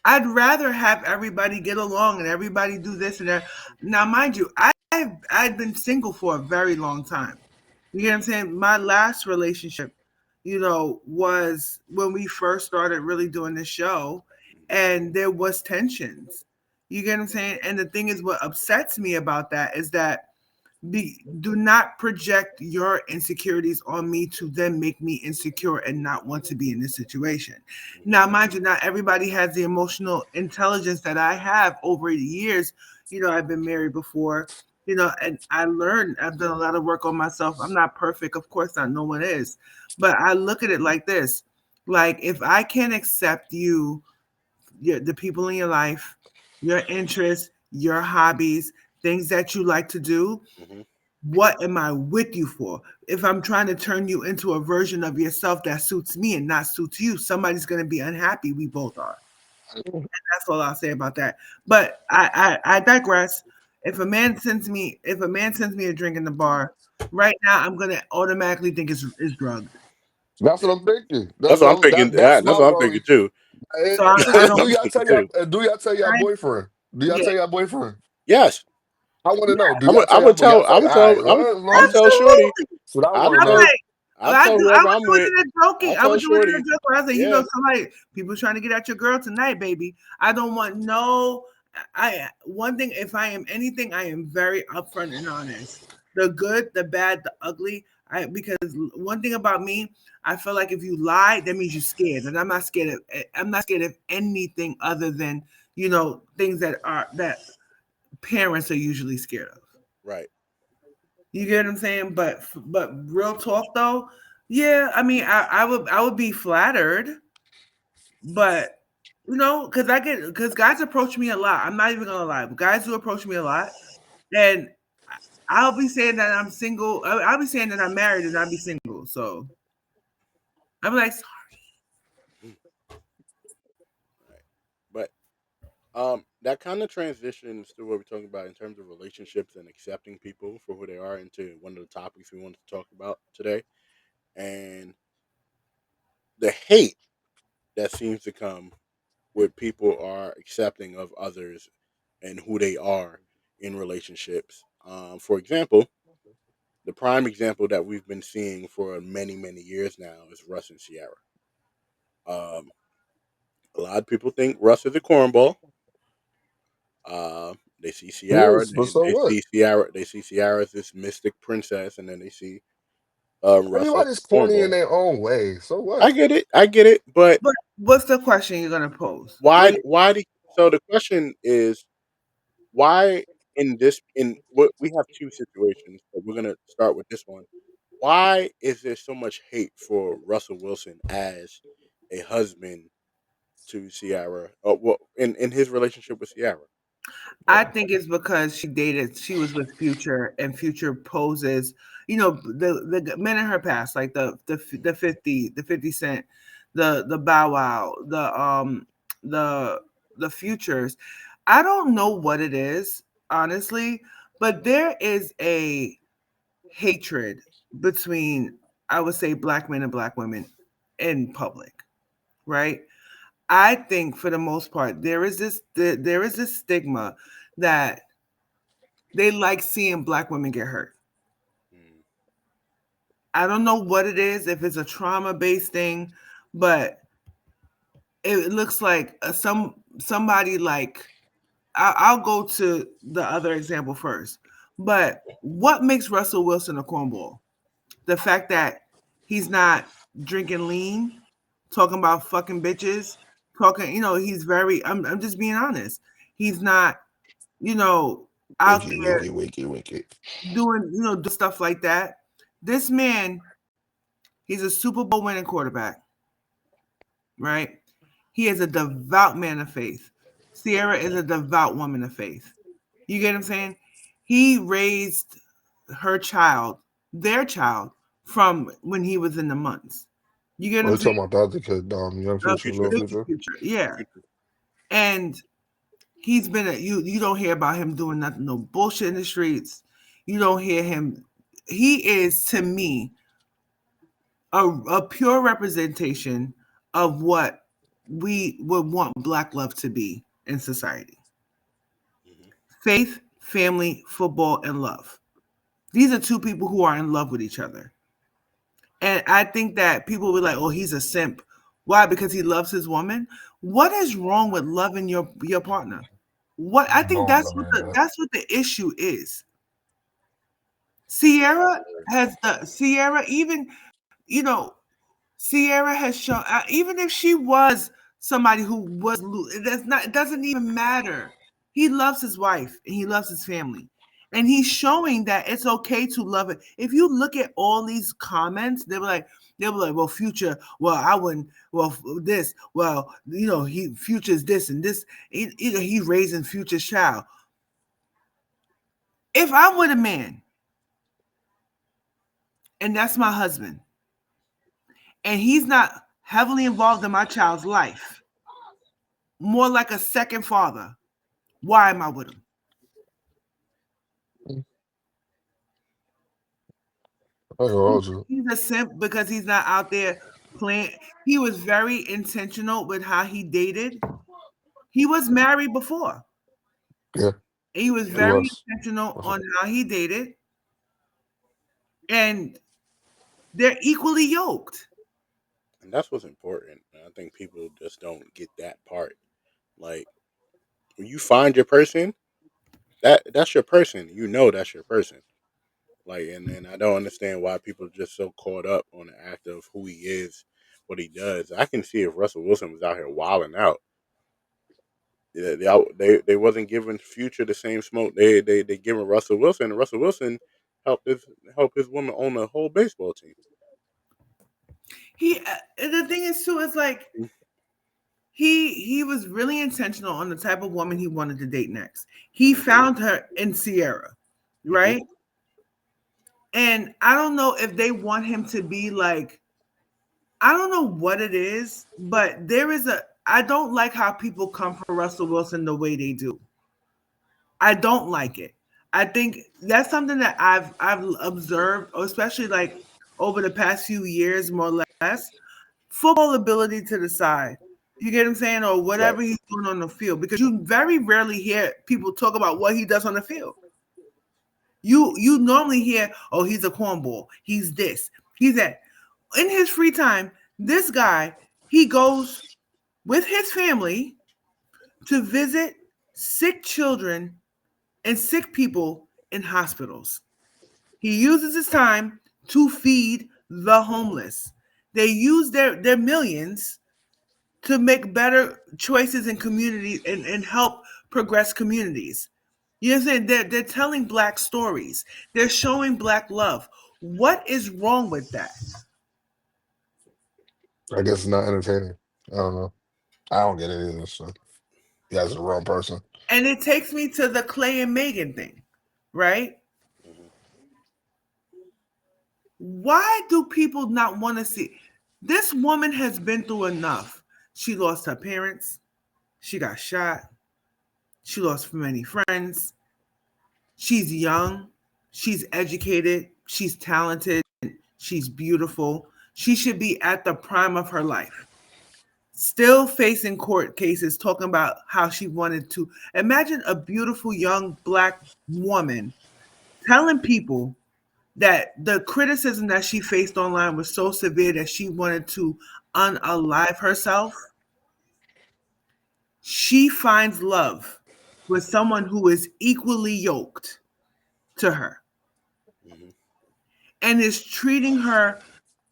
I'd rather have everybody get along and everybody do this and that. Now, mind you, I've been single for a very long time. You get what I'm saying? My last relationship, was when we first started really doing this show, and there was tensions. You get what I'm saying? And the thing is, what upsets me about that is that do not project your insecurities on me to then make me insecure and not want to be in this situation. Hmm. Now, mind you, not everybody has the emotional intelligence that I have over the years. I've been married before, and I've done a lot of work on myself. I'm not perfect, of course not, no one is. But I look at it like this: like, if I can't accept you, the people in your life, your interests, your hobbies, things that you like to do, Hmm. what am I with you for? If I'm trying to turn you into a version of yourself that suits me and not suits you, somebody's going to be unhappy. We both are. That's all I'll say about that. But I digress. If a man sends me a drink in the bar, right now I'm gonna automatically think it's drugged. that's what I'm thinking. That's That's what I'm what thinking. that's That's my what I'm thinking worry. too. So I, I That's And what don't. I'm do y'all thinking tell too. y'all I, boyfriend? Do y'all yeah, tell y'all boyfriend? Yes, I want to yeah, know. Do I y'all would. I tell would y'all tell. I say, would all right, tell. well, as I long would as tell Shorty. absolutely. so I I'll want to I'm tell. know. like, I'll tell I whoever would I'm do it with. in a joking. I'll I tell would do it in a Shorty. joke where I say, Yeah. somebody, people trying to get at your girl tonight, baby. I don't want no. One thing, if I am anything, I am very upfront and honest. The good, the bad, the ugly. Because one thing about me, I feel like if you lie, that means you're scared, and I'm not scared of. I'm not scared of anything other than things that parents are usually scared of. Right. You get what I'm saying? But real talk though, yeah. I mean, I would be flattered, but because guys approach me a lot. I'm not even gonna lie, but guys do approach me a lot, and I'll be saying that I'm single. I'll be saying that I'm married, and I'll be single. So I'm like, Mhm. Right. But that kind of transitions to what we're talking about in terms of relationships and accepting people for who they are into one of the topics we wanted to talk about today, and the hate that seems to come with people are accepting of others and who they are in relationships. For example, the prime example that we've been seeing for many, many years now is Russ and Ciara. Um, a lot of people think Russ is a cornball. They see He Ciara, is, but and so what? they see Ciara as this mystic princess, and then they see Russ as Everybody's a corny in cornball. their own way. So what? I get it, but but what's the question you're gonna pose? why? Wait, Why do? So the question is, why in this in what we have two situations, but we're gonna start with this one. Why is there so much hate for Russell Wilson as a husband to Ciara? Well, in his relationship with Ciara. I think it's because she was with Future, and Future poses, the men in her past, like the 50 Cent, the Bow Wow, the the Futures. I don't know what it is, honestly, but there is a hatred between, I would say, black men and black women in public, right? I think for the most part there is this stigma that they like seeing black women get hurt. Mm, I don't know what it is, if it's a trauma based thing, but it looks like somebody like I'll go to the other example first. But what makes Russell Wilson a cornball? The fact that he's not. drinking lean, talking about fucking bitches, talking, he's very, I'm just being honest. He's not, out Wiki, there wiki, wiki, wiki. doing, doing stuff like that. This man, he's a Super Bowl winning quarterback, right? He is a devout man of faith. Ciara is a devout woman of faith. You get what I'm saying? He raised her child, their child, from when he was in the months. You get what Oh, I'm you talking saying? about the other kid, Young Future, Future. Little Future? Future. Yeah. Future. And he's been you don't hear about him doing nothing, no bullshit in the streets. You don't hear him. He is, to me, a pure representation of what we would want black love to be in society. Mhm. Faith, family, football, and love. These are two people who are in love with each other. And I think that people will be like, oh, he's a simp. Why? Because he loves his woman. What is wrong with loving your partner? What I think No, I mean, that's what the issue is. Ciara Ciara, even, you know Ciara has shown, even if she was somebody who was, that's not, it doesn't even matter. He loves his wife and he loves his family. And he's showing that it's okay to love it. If you look at all these comments, they were like, well, Future, well, I wouldn't, well, this, well, he Future's this and this, he's raising Future's child. If I'm with a man and that's my husband, and he's not heavily involved in my child's life, more like a second father, why am I with him? I can hold you. He's a simp because he's not out there playing. He was very intentional with how he dated. He was married before. Yeah, He was he very was. intentional on how he dated, and they're equally yoked. And that's what's important. I think people just don't get that part. Like when you find your person, that's your person. You know that's your person. Like, and I don't understand why people are just so caught up on the act of who he is, what he does. I can see if Russell Wilson was out here wilding out. Yeah, they wasn't giving Future the same smoke they giving Russell Wilson, and Russell Wilson helped his woman own a whole baseball team. And the thing is too, is like he was really intentional on the type of woman he wanted to date next. He found her in Ciara, Mm-hmm. right? And I don't know if they want him to be like, I don't know what it is, but I don't like how people come for Russell Wilson the way they do. I don't like it. I think that's something that I've observed, especially like over the past few years, more or less. Football ability to the side. You get what I'm saying? Or Right. whatever he's doing on the field. Because you very rarely hear people talk about what he does on the field. You normally hear, oh, he's a cornball, he's this, he's that. In his free time, this guy, he goes with his family to visit sick children and sick people in hospitals. He uses his time to feed the homeless. They use their millions to make better choices in communities and help progress communities. You know what I'm saying? They're telling black stories. They're showing black love. What is wrong with that? I guess it's not entertaining. I don't know. I don't get it either. So you guys are the wrong person. And it takes me to the Klay and Megan thing, right? Mm-hmm. Why do people not want to see? This woman has been through enough. She lost her parents. She got shot. She lost many friends. She's young. She's educated. She's talented. She's beautiful. She should be at the prime of her life. Still facing court cases talking about how she wanted to. Imagine a beautiful young black woman telling people that the criticism that she faced online was so severe that she wanted to unalive herself. She finds love with someone who is equally yoked to her Mm-hmm. and is treating her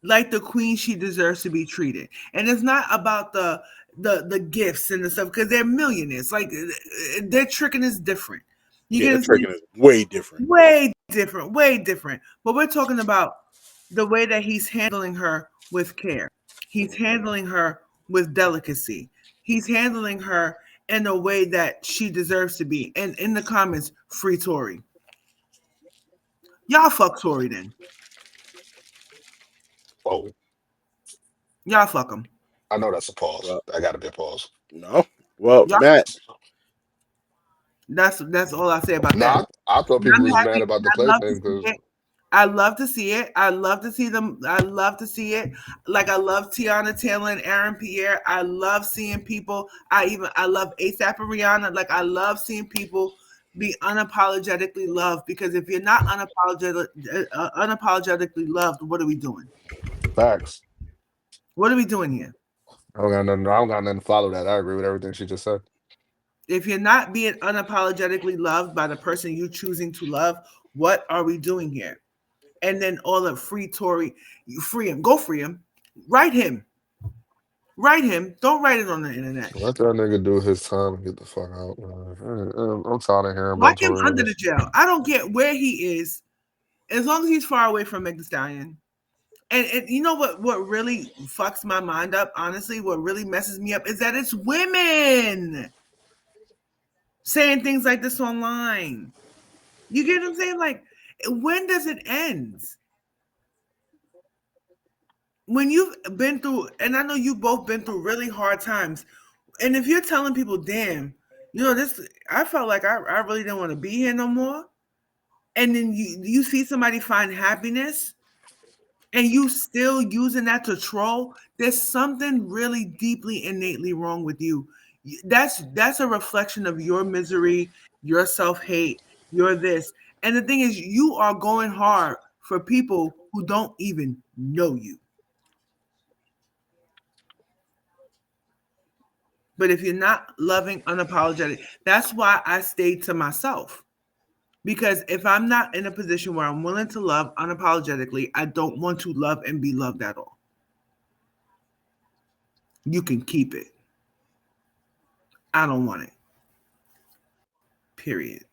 like the queen she deserves to be treated. And it's not about the gifts and the stuff because they're millionaires. Like their tricking is different. You Yeah, get the what I'm saying? tricking is way different. Way different, way different. But we're talking about the way that he's handling her with care. He's handling her with delicacy. He's handling her in a way that she deserves to be. And in the comments, free Tory. Y'all fuck Tory then. Oh, Y'all fuck him. I know that's a pause. Well, I got to be a pause. no. Well, Y'all, Matt, that's all I say about that. Nah, I thought And people I'm was happy. mad about the I play love to thing see because it. I love to see it. I love to see them. I love to see it. Like I love Tiana Taylor and Aaron Pierre. I love seeing people. I love ASAP and Rihanna. Like I love seeing people be unapologetically loved because if you're not unapologetically loved, what are we doing? facts. What are we doing here? I don't got nothing to follow that. I agree with everything she just said. If you're not being unapologetically loved by the person you choosing to love, what are we doing here? And then all the free Tory, you free him, go free him, write him, write him. Don't write it on the internet. Let that nigga do his time and get the fuck out, man. I'm tired of hearing Write about him Tory under the Lanez. jail. I don't care where he is, as long as he's far away from Meg Stallion. And you know what really fucks my mind up, honestly, what really messes me up is that it's women saying things like this online. You get what I'm saying? Like, when does it end? When you've been through, and I know you both been through really hard times, and if you're telling people, damn, this, I felt like I really didn't want to be here no more. And then you see somebody find happiness and you still using that to troll, there's something really deeply innately wrong with you. That's a reflection of your misery, your self-hate, your this. And the thing is, you are going hard for people who don't even know you. But if you're not loving unapologetic, that's why I stayed to myself. Because if I'm not in a position where I'm willing to love unapologetically, I don't want to love and be loved at all. You can keep it. I don't want it. Period.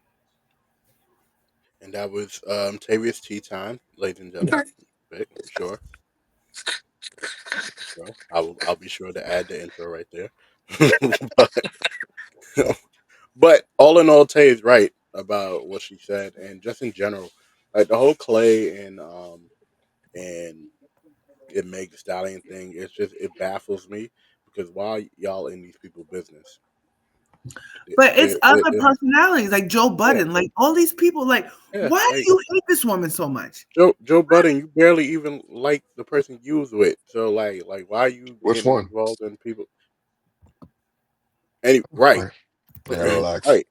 and that was Tavia's tea time, ladies and gentlemen. Right, sure, sure. I'll be sure to add the intro right there. but, but all in all, Tay is right about what she said, and just in general, like the whole Klay and Meg Stallion thing. It baffles me because why y'all in these people business? But it's other It, personalities like Joe yeah, Budden, like all these people. Like, yeah. why Like do you hate this woman so much? Joe Budden, you barely even like the person you was with. So like why are you Which getting one? involved in people? Any right, Right. I gotta relax. right.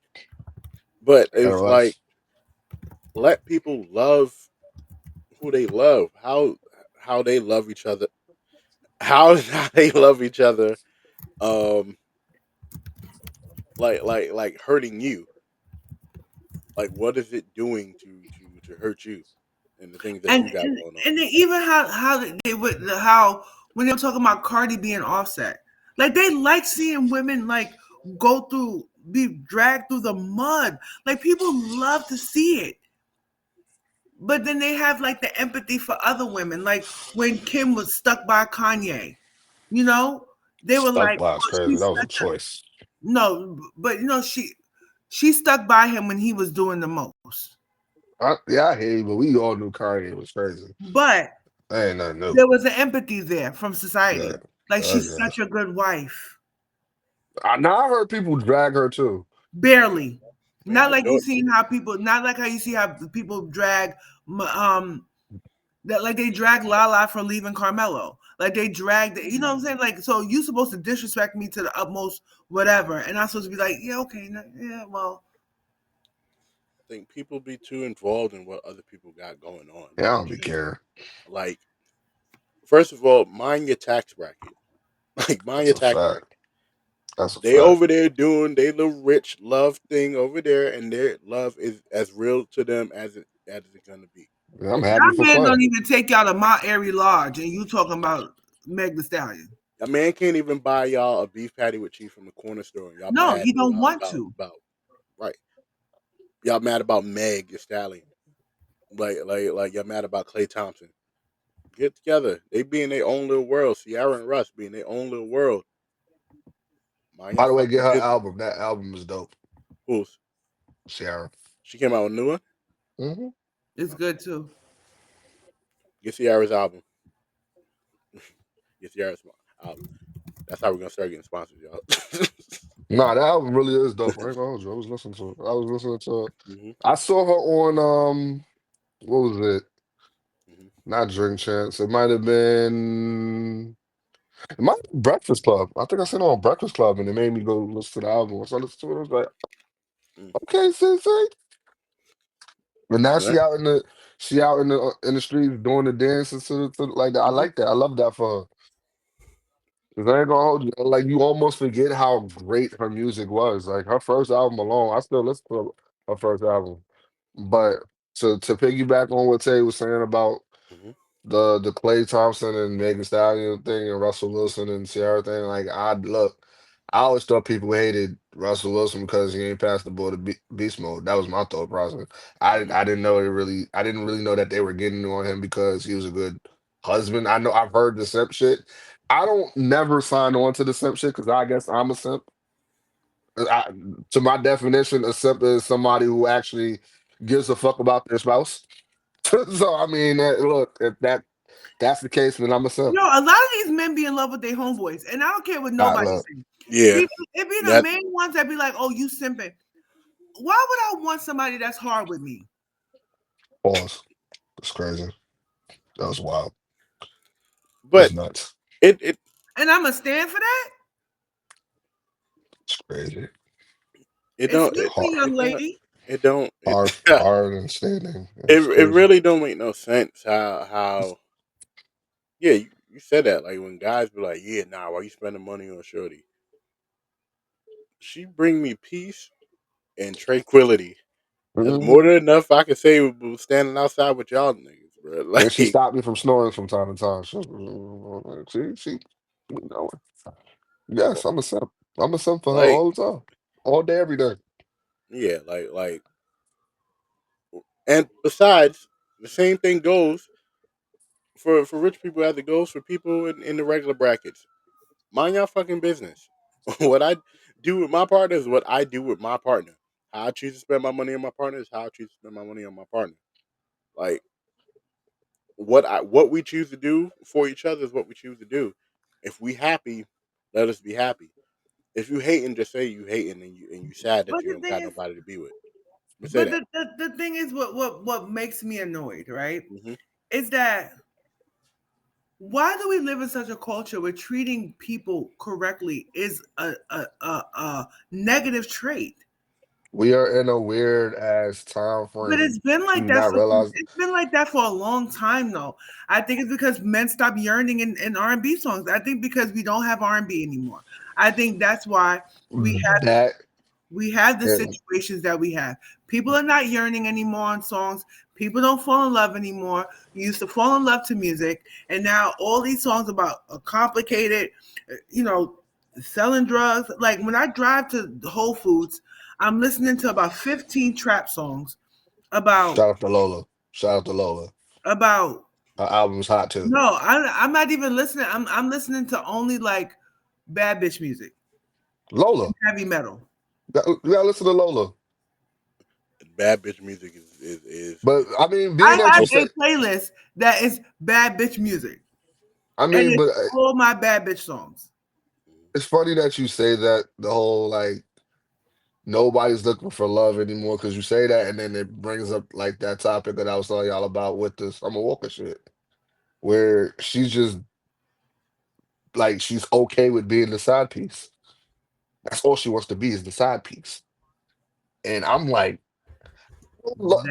But I gotta it's like relax. let people love who they love. How they love each other. How they love each other. Um, like hurting you. Like what is it doing to hurt you and the things that And you got and, going on? and then even how they would how when they were talking about Cardi being Offset, like they like seeing women like go through be dragged through the mud. Like people love to see it. But then they have like the empathy for other women. Like when Kim was stuck by Kanye, you know, they were Stuck like, by is "Oh, crazy. she's That was a such a choice. no." But she stuck by him when he was doing the most. Yeah, I hear you, but we all knew Kanye was crazy. But That ain't nothing new. there was an empathy there from Yeah. society. Like she's Okay. such a good wife. Now I heard people drag her too. Barely. Not Yeah, like you seen how people. Not like how you see how people drag that like they drag Lala for leaving Carmelo. Like they dragged, you know what I'm saying? Like, so you supposed to disrespect me to the utmost, whatever, and I'm supposed to be like, yeah, okay, yeah, well, I think people be too involved in what other people got going on. Yeah, I don't be caring. Like, first of all, mind your tax bracket. Like, mind That's your a tax fact. bracket. That's a They fact. over there doing they little rich love thing over there, and their love is as real to them as it's gonna be. I'm happy for Man Klay. don't even take y'all to Mount Airy Lodge, and you talking about Meg the Stallion. A man can't even buy y'all a beef patty with cheese from the corner store. Y'all No, mad he don't want to. about right. Y'all mad about Meg the Stallion. Like y'all mad about Klay Thompson. Get together. They be in their own little world. Ciara and Russ be in their own little world. Mind y'all By the way, get fucking her business. album. That album is dope. Who's Ciara. she came out with a new one? Mm-hmm. It's good too. Get Ciara's album. Get Ciara's album. That's how we're gonna start getting sponsors, y'all. Nah, that album really is dope. I ain't gonna hold you. I was listening to it. I was listening to it. hmm I saw her on what was it? hmm Not Drink Champs. It might have been Breakfast Club. I think I seen her on Breakfast Club and it made me go listen to the album. Once I listened to it, I was like, okay, Sensei. But now Yeah. she out in the streets doing the dances to like that. I hmm like that. I love that for her. 'Cause I ain't gonna hold you. Like you almost forget how great her music was. Like her first album alone, I still listen to her first album. But to piggyback on what Tay was saying about hmm the Klay Thompson and Megan Stallion thing and Russell Wilson and Ciara thing, like I look, I always thought people hated Russell Wilson because he ain't passed the ball to beast mode. That was my thought process. I didn't know I didn't really know that they were getting on him because he was a good husband. I know I've heard the simp shit. I don't never sign on to the simp shit because I guess I'm a simp. I, to my definition, a simp is somebody who actually gives a fuck about their spouse. So I mean, look, if that's the case, then I'm a simp. Yo, a lot of these men be in love with their homeboys, and I don't care what I nobody look, says. Yeah. It be the That. main ones that be like, "Oh, you simping." Why would I want somebody that's hard with me? pause. That's crazy. That was wild. That's But nuts. it And I'm gonna stand for that. It's crazy. it don't Excuse me, young it don't lady. it don't it Hard and standing. it, It's it crazy. really don't make no sense how yeah you said that like when guys be like yeah nah why you spending money on shorty, she bring me peace and tranquility. That's more Mhm. than enough I can say with standing outside with y'all niggas, bro. And she Like stopped me from snoring from time to time. You know, yes, I'm a simp. I'm a simp for her like all the time, all day, every day. yeah and besides the same thing goes for rich people as it goes for people in the regular brackets. Mind your fucking business. What I do with my partner is what I do with my partner. How I choose to spend my money on my partner is how I choose to spend my money on my partner. Like what we choose to do for each other is what we choose to do. If we happy, let us be happy. If you hating, just say you hating and you sad But that you the don't thing got is, nobody to be with. But say but that. the thing is, what makes me annoyed, right? hmm Is that why do we live in such a culture where treating people correctly is a negative trait? We are in a weird ass time But frame. it's been Do like you that not for realize? it's been like that for a long time though. I think it's because men stop yearning in R&B songs. I think because we don't have R&B anymore. I think that's why we have That we have the and situations that we have. People are not yearning anymore on songs. People don't fall in love anymore. You used to fall in love to music, and now all these songs about a complicated, you know, selling drugs. Like when I drive to Whole Foods, I'm listening to about 15 trap songs about shout out to Lola. Shout out to Lola. about Her album's hot too. no, I'm not even listening. I'm listening to only like bad bitch music Lola. and heavy metal. You gotta listen to Lola. Bad bitch music But is I mean, I being that you have said, a playlist that is bad bitch music, I and mean, it's but all my bad bitch songs. it's funny that you say that the whole like nobody's looking for love anymore because you say that and then it brings up like that topic that I was telling y'all about with this I'm a Walker shit, where she's just like she's okay with being the side piece. That's all she wants to be is the side piece. And I'm like, look,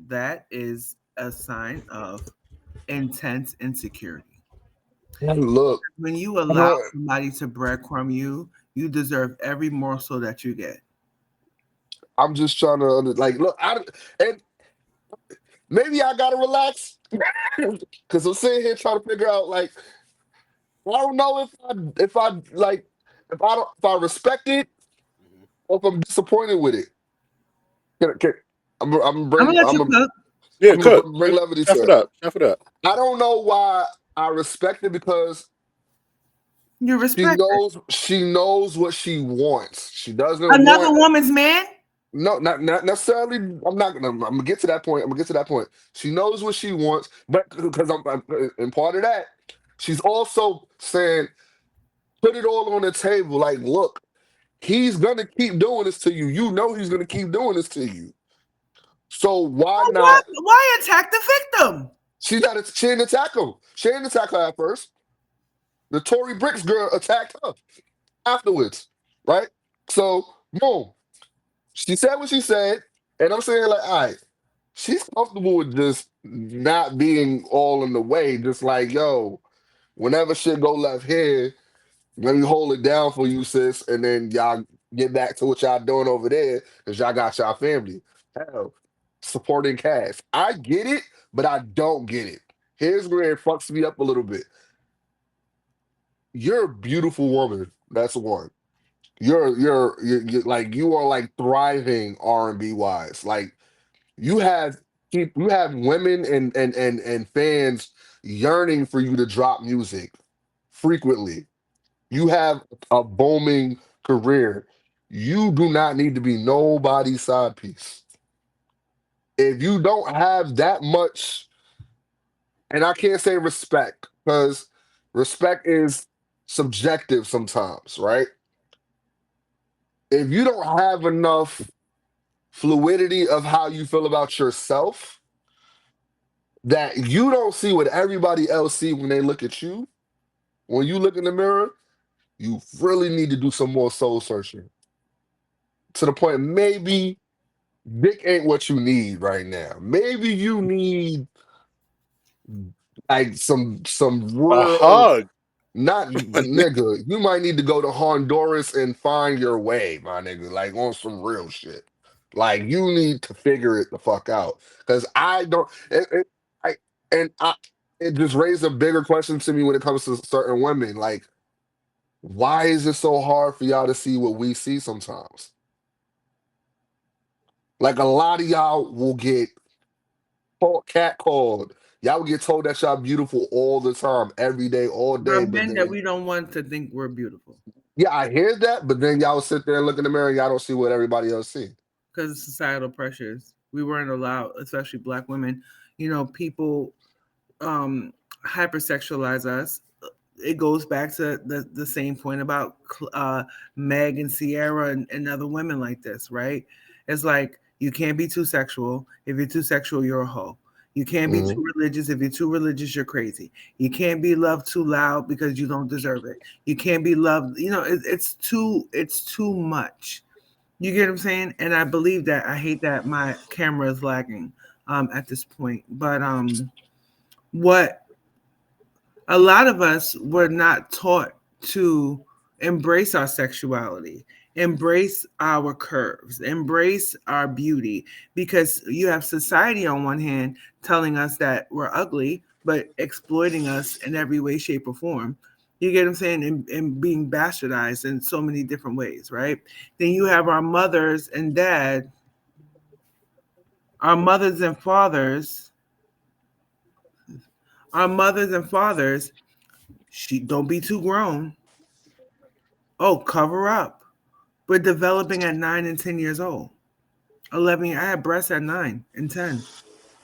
That is a sign of intense insecurity. look, When you allow uh, somebody to breadcrumb you, you deserve every morsel that you get. I'm just trying to like look. And maybe I gotta relax because I'm sitting here trying to figure out like I don't know if I like if I respect it Mhm. or if I'm disappointed with it. Can, I'm gonna let you cook. Yeah, I'm gonna cook. bring levity Chef to it it. up. Chef it up. I don't know why I respect it because You respect it. she knows what she wants. She doesn't Another want woman's man. no, not necessarily. I'm gonna get to that point. I'm gonna get to that point. She knows what she wants, but because and part of that, she's also saying put it all on the table. Like, look, he's gonna keep doing this to you. You know he's gonna keep doing this to you. So why Well, not? why attack the victim? She didn't attack him. She didn't attack her at first. The Tory Bricks girl attacked her afterwards, right? So boom, she said what she said, and I'm saying like, all right, she's comfortable with just not being all in the way. Just like, yo, whenever shit go left here, let me hold it down for you, sis, and then y'all get back to what y'all doing over there because y'all got y'all family. Hell, supporting cast. I get it, but I don't get it. Here's where it fucks me up a little bit. You're a beautiful woman. That's one. You're like you are like thriving R&B wise. Like you have you have women and fans yearning for you to drop music frequently. You have a booming career. You do not need to be nobody's side piece. If you don't have that much, and I can't say respect, because respect is subjective sometimes, right? If you don't have enough fluidity of how you feel about yourself, that you don't see what everybody else see when they look at you, when you look in the mirror, you really need to do some more soul searching. To the point, maybe dick ain't what you need right now. Maybe you need like some A real hug. not nigga. You might need to go to Honduras and find your way, my nigga. Like on some real shit. Like you need to figure it the fuck out. Cause I don't I and I it just raised a bigger question to me when it comes to certain women. Like, why is it so hard for y'all to see what we see sometimes? Like a lot of y'all will get catcalled. Y'all will get told that y'all beautiful all the time, every day, all We're day. But men that then, we don't want to think we're beautiful yeah, I hear that. But then y'all will sit there and look in the mirror and y'all don't see what everybody else see. because of societal pressures. We weren't allowed, especially black women. People um hypersexualize us. It goes back to the same point about Meg and Ciara and other women like this, right? It's like you can't be too sexual. If you're too sexual, you're a hoe. You can't be Mhm. too religious. If you're too religious, you're crazy. You can't be loved too loud because you don't deserve it. You can't be loved. It's too much. You get what I'm saying? And I believe that. I hate that my camera is lagging at this point. But what a lot of us were not taught to embrace our sexuality, embrace our curves, embrace our beauty, because you have society on one hand telling us that we're ugly, but exploiting us in every way, shape, or form. You get what I'm saying? And being bastardized in so many different ways, right? Then you have our mothers and fathers, our mothers and fathers. She don't be too grown. Oh, cover up. We're developing at 9 and 10 years old. 11. I had breasts at 9 and 10.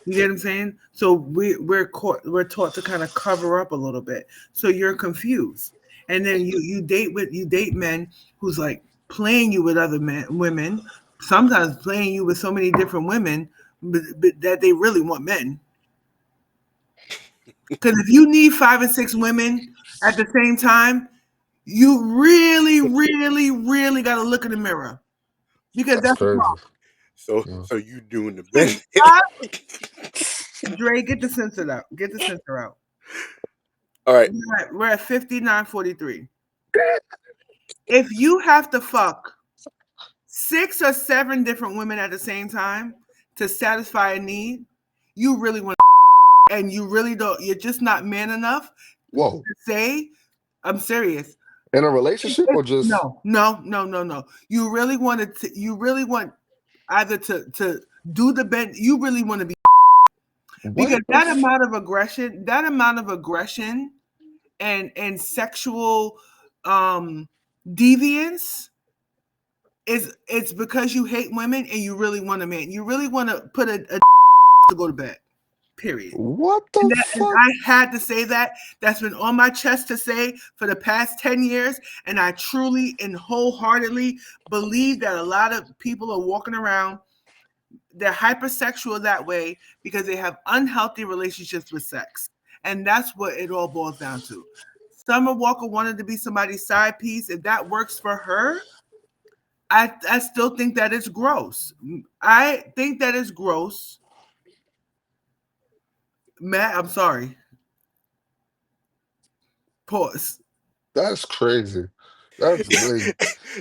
You get what I'm saying? So we're taught to kind of cover up a little bit. So you're confused, and then you date men who's like playing you with other women, sometimes playing you with so many different women, but that they really want men. Because if you need 5 and 6 women at the same time, you really, really, really got to look in the mirror because That's that's the crazy. problem. So Yeah. so you doing the See, best. Dre, get the censor out. Get the censor out. All right. We're at 59:43. If you have to fuck 6 or 7 different women at the same time to satisfy a need, you really want and you really don't. You're just not man enough Whoa. to say, "I'm serious." In a relationship or just No. You really wanted to. You really want either to do the bend. You really want to be what because the f- that amount of aggression and sexual um deviance is it's because you hate women and you really want a man. You really want to put a to go to bed. Period. what the And fuck? I had to say that. That's been on my chest to say for the past 10 years. And I truly and wholeheartedly believe that a lot of people are walking around, they're hypersexual that way because they have unhealthy relationships with sex. And that's what it all boils down to. Summer Walker wanted to be somebody's side piece. If that works for her, I still think that it's gross. I think that is gross. Matt, I'm sorry. Pause. That's crazy. That's like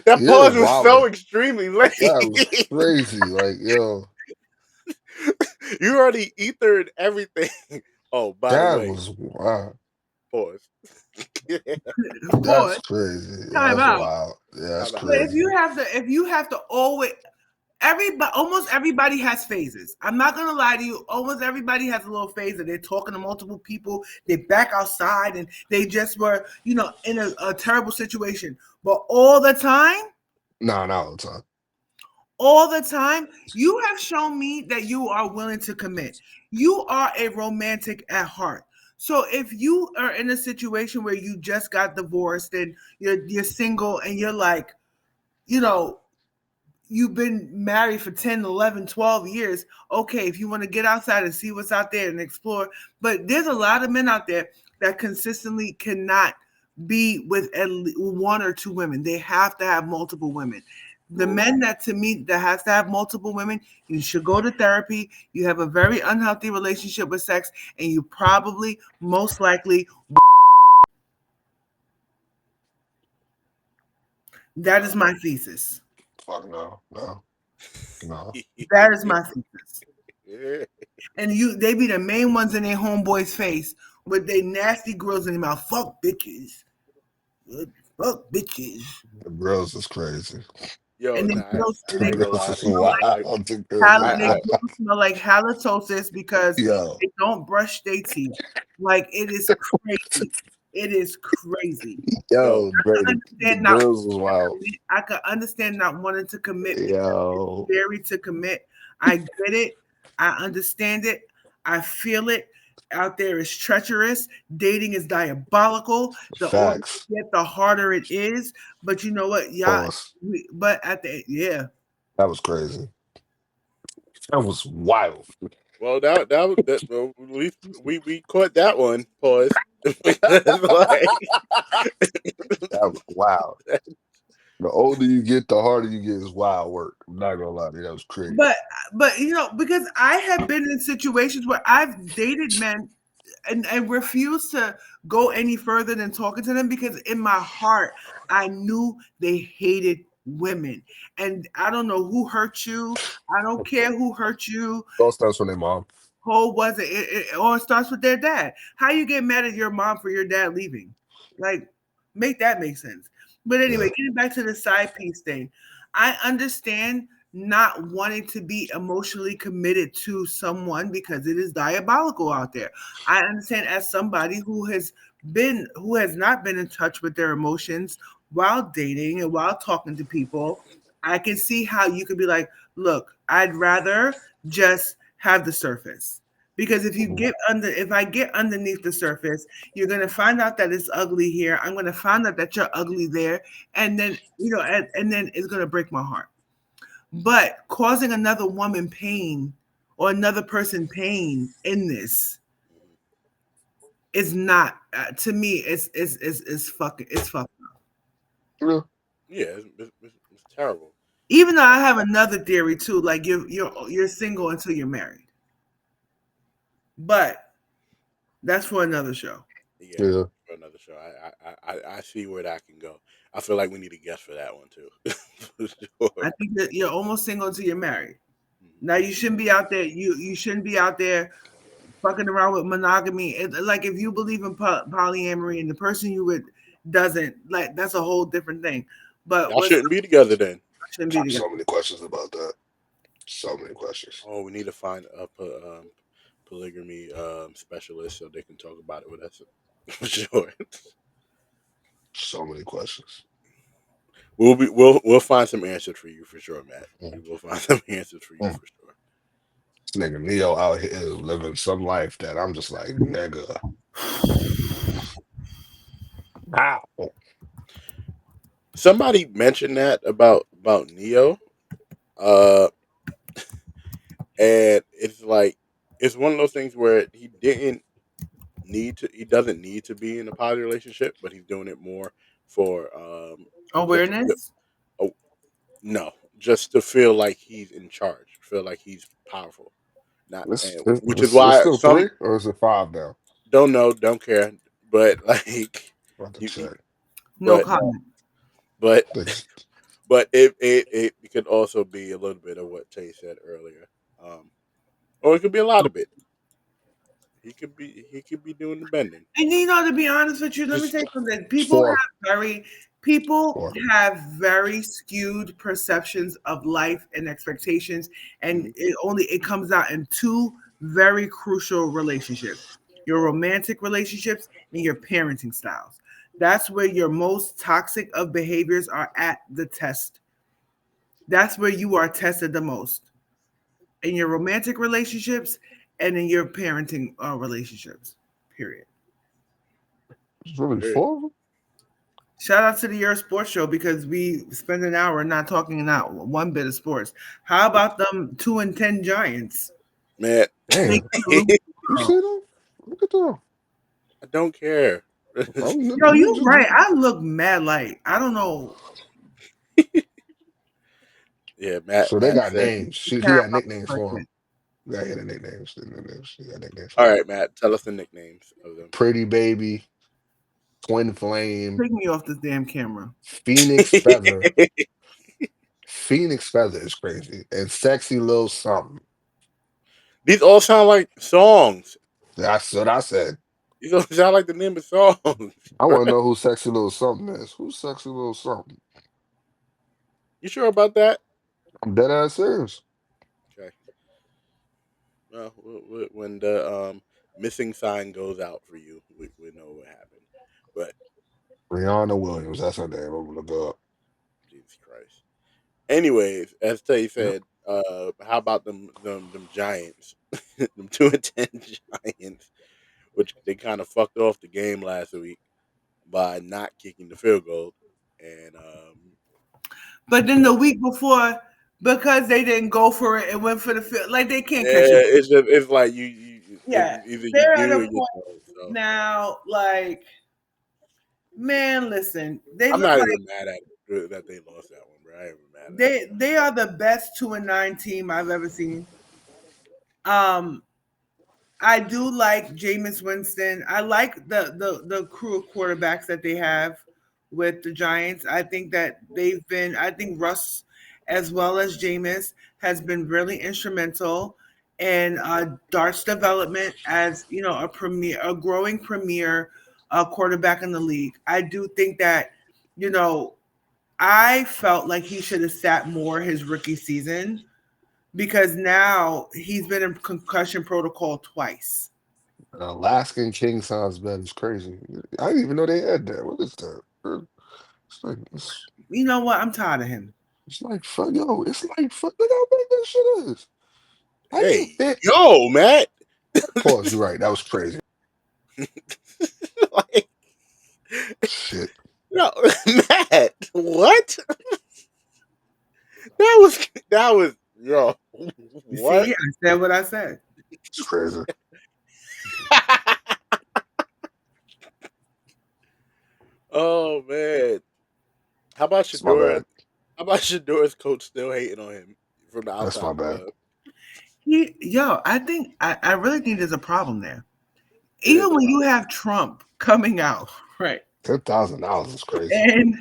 That you're pause was so wilding. extremely late. That was crazy. Like, yo, You already ethered everything. Oh, by the that way, was wild. pause. That's Pause. crazy. Yeah, Time that's out. wild. Yeah, How that's about But crazy. if you have to always almost everybody has phases. I'm not gonna lie to you. Almost everybody has a little phase that they're talking to multiple people. They back outside and they just were, in a terrible situation. But Nah, not all the time. all the time, you have shown me that you are willing to commit. You are a romantic at heart. So if you are in a situation where you just got divorced and you're single and you're like, you know, you've been married for 10, 11, 12 years. Okay, if you want to get outside and see what's out there and explore. But there's a lot of men out there that consistently cannot be with at least one or two women. They have to have multiple women. The men that to me that has to have multiple women, you should go to therapy. You have a very unhealthy relationship with sex, and you probably most likely that is my thesis. Fuck no, no, no. That is my thesis. And they be the main ones in their homeboy's face with their nasty grills in their mouth. Fuck bitches. Fuck bitches. The girls is crazy. Yo, And nah, The I ain't gonna girls lie is to you. wild. The girls is I wild. they smell like halitosis because Yo, they don't brush their teeth. Like it is crazy. It is crazy. yo, yo, Dre, the Understand not girls is wild. I can understand not wanting to commit because Yo, it's scary to commit. I get it. I understand it. I feel it. Out there is treacherous. Dating is diabolical. The older facts. you get, the harder it is. But you know what, y'all? Pause. But at the yeah, That was crazy. That was wild. well, well, at least we caught that one. Pause. Because, like, That was wild. The older you get, the harder you get is wild work. I'm not gonna lie to you. That was crazy. but because I have been in situations where I've dated men and refused to go any further than talking to them because in my heart I knew they hated women. And I don't know who hurt you. I don't care who hurt you. All starts from their mom. Who was it? It all starts with their dad. How you get mad at your mom for your dad leaving? Like, make that make sense. But anyway, Yeah. getting back to the side piece thing, I understand not wanting to be emotionally committed to someone because it is diabolical out there. I understand as somebody who has not been in touch with their emotions while dating and while talking to people, I can see how you could be like, look, I'd rather just have the surface. Because if I get underneath the surface, you're gonna find out that it's ugly here. I'm gonna find out that you're ugly there, and then and then it's gonna break my heart. But causing another woman pain or another person pain in this is not to me. It's fucking it's fucking. Yeah. yeah, it's terrible. Even though I have another theory too, like you're single until you're married, but that's for another show. Yeah, Yeah. for another show. I see where that can go. I feel like we need a guest for that one too. For sure. I think that you're almost single until you're married. Mhm. Now you shouldn't be out there. You shouldn't be out there fucking around with monogamy. Like if you believe in polyamory and the person you with doesn't, like, that's a whole different thing. But Y'all what's shouldn't be together then. shouldn't I be have together. so many questions about that. So many questions. Oh, we need to find a polygamy specialist so they can talk about it with us. For sure. So many questions. We'll find some answers for you for sure, Matt. We Mm. will find some answers for you Mm. for sure. This nigga Neo out here living some life that I'm just like, nigga. Wow. Somebody mentioned that about Neo, uh, and it's like it's one of those things where he doesn't need to be in a positive relationship, but he's doing it more for just to feel, Awareness. oh no, just to feel like he's in charge, feel like he's powerful. Not It's, and it's, which is it's, it's why still some three or is it five now? don't know, don't care, but like About to you check. No but comment. but Niggas- but it could also be a little bit of what Tay said earlier, or it could be a lot of it. He could be doing the bending. And to be honest with you, let me Just say something. It's four. People Four. have very skewed perceptions of life and expectations, and mhm. it comes out in two very crucial relationships: your romantic relationships and your parenting styles. That's where your most toxic of behaviors are at the test. That's where you are tested the most in your romantic relationships and in your parenting relationships. Period. It's really Period. four of them? Shout out to the Yerrrr Sports Show because we spend an hour not talking not one bit of sports. How about them 2-10 Giants? Man, Making Damn. the lose You see tomorrow. them? Look at them. I don't care. Yo, you right. I look mad like I don't know. Yeah, Matt. So they Matt got said, names. He Care got about nicknames the for him. person. You gotta hear the nicknames. The nicknames. He got nicknames "All for him. right, Matt, tell us the nicknames of them." Pretty Baby, Twin Flame, Take me off this damn camera. Phoenix Feather. Phoenix Feather is crazy. And Sexy Little Something. These all sound like songs. That's what I said. These all sound like the name of songs. I Bro. want to know who Sexy Little Something is. Who's Sexy Little Something? You sure about that? I'm dead ass serious. Okay. Well, when the missing sign goes out for you, we know what happened. But Rihanna Williams. That's her name. I'm gonna look up. Jesus Christ. Anyways, as Tay Yep. said, how about them Giants, them 2-10 Giants, which they kind of fucked off the game last week by not kicking the field goal, and But then the week before, because they didn't go for it and went for the field, like they can't catch yeah, it. it's like Yeah, either you they're at do a or you point don't. So now. Like, man, listen, they I'm look not like even mad at that they lost that one, bro. I ain't even mad at they are the best 2-9 team I've ever seen. Um, I do like Jameis Winston. I like the crew of quarterbacks that they have with the Giants. I think that they've been. I think Russ, as well as Jameis, has been really instrumental in Dart's development as a growing premier quarterback in the league. I do think that you know I felt like he should have sat more his rookie season because now he's been in concussion protocol twice. An Alaskan king size bed is crazy. I didn't even know they had that. What is that? It's like You know what? I'm tired of him. it's like fuck yo. It's like fuck. Look how big that shit is. How you Hey, fit? yo, Matt. Pause. You're right. That was crazy. Like, Shit. no, Matt. What? That was yo. You see, What? I said what I said. It's crazy. Oh man. How about It's my Shador? bad. How about Shador's coach still hating on him from the That's my outside the bad. club? I really think there's a problem there. It is Even a when you problem. have Trump coming out, right, $10,000 is crazy. and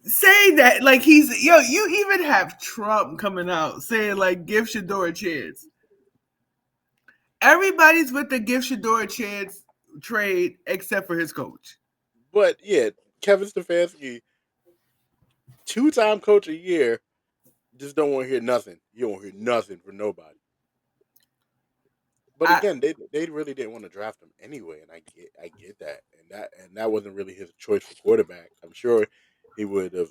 say that like he's you even have Trump coming out saying like give Shador a chance. Everybody's with the give Shador a chance trade except for his coach. But yeah, Kevin Stefanski, 2-time coach a year, just don't want to hear nothing. You don't hear nothing from nobody. But again, they really didn't want to draft him anyway, and I get that, and that wasn't really his choice for quarterback. I'm sure he would have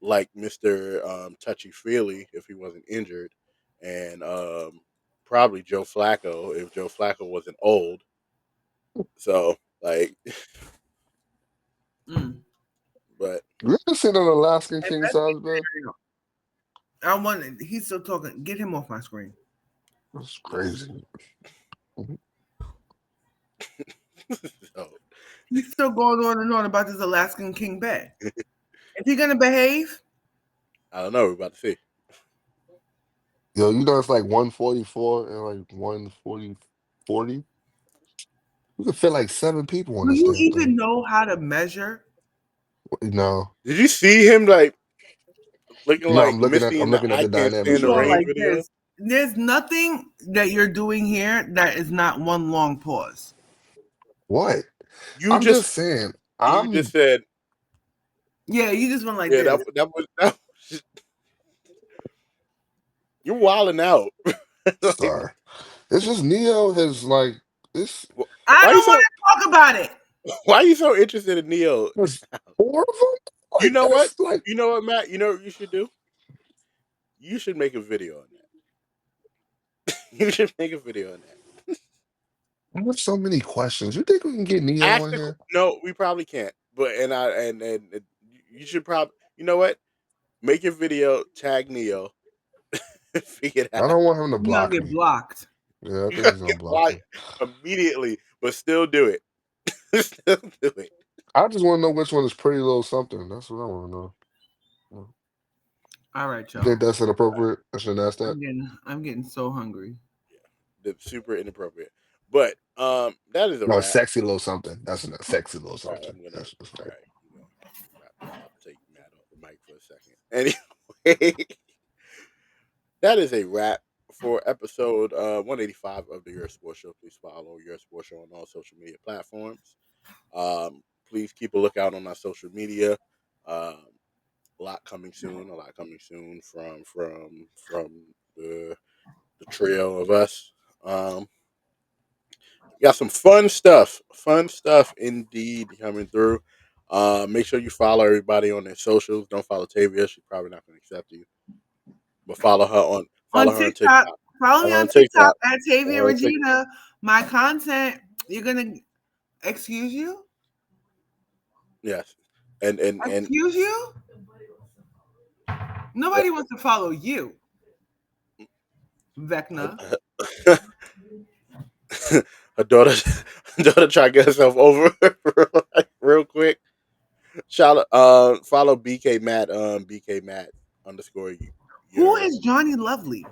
liked Mister Touchy Feely if he wasn't injured, and probably Joe Flacco if Joe Flacco wasn't old. So like, but You ever seen an Alaskan king size bed? He's still talking. Get him off my screen. That's crazy. so, He's still going on and on about this Alaskan king bed. Is he gonna behave? I don't know. We're about to see. Yo, you know it's like 144 and like 140. You can fit like 7 people on Do this you damn even thing. know how to measure? No. Did you see him like looking No, like I'm Misty in the looking at I the Can't dynamic Stand the Going Rain screen. like video? this. There's nothing that you're doing here that is not one long pause. What? You I'm just just saying. said Yeah, you just went like yeah. this. That was just, you're wilding out. Like, Sorry. It's just Neo has like this. I why you don't want so to talk about it. why are you so interested in Neo? There's 4 of them. You Like know what? that's like You know what, Matt? You know what you should do? You should make a video on that. You should make a video on that. I have so many questions. You think we can get Neo Ask on here? no, we probably can't. But and you should probably you know what? Make your video, tag Neo, figure it I out. don't want him to You're gonna block get me. blocked. Yeah, I You think gotta he's gonna get block blocked me. immediately, but still do it. Still do it. I just want to know which one is Pretty Little Something. That's what I want to know. All right, You y'all. think that's inappropriate? I shouldn't ask that. I'm getting so hungry. That's super inappropriate. But that is a No, wrap. Sexy Little Something. That's a Sexy Little All right, Something. I'm gonna. That's All right. right, you know, I'll take Matt off the mic for a second. Anyway, that is a wrap for episode 185 of the Yerrrr Sports Show. Please follow Yerrrr Sports Show on all social media platforms. Please keep a lookout on our social media. A lot coming soon. A lot coming soon from the trio of us. Got some fun stuff indeed coming through. Make sure you follow everybody on their socials. Don't follow Tavia; she's probably not going to accept you. But follow her on TikTok. TikTok. Follow me Follow on TikTok at Follow Tavia her on TikTok. Regina. My content, you're gonna excuse you? Yes, and Excuse you? Nobody wants to follow you, Vecna. her daughter try to get herself over real quick. Follow BK Matt BK Matt underscore you. Who is Johnny Lovely?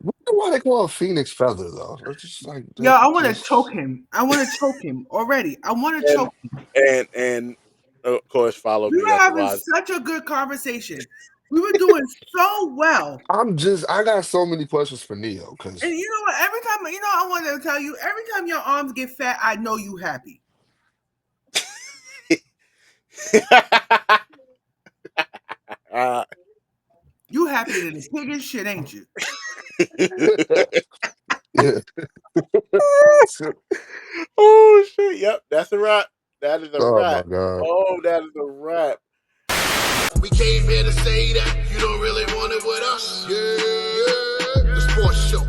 I wonder why they call it Phoenix Feather though. It's just like Yo, I want to choke him. I want to choke him already. I want to choke him. And of course follow We me were at the having Wise. such a good conversation. We were doing so well. I got so many questions for Neo because And you know what? Every time, I want to tell you, every time your arms get fat, I know you happy. You happier than the pig and shit, ain't you? yeah. Oh shit! Yep, that's a wrap. That is a Oh wrap. my god. Oh, that is a wrap. We came here to say that you don't really want it with us. Yeah, the sports show.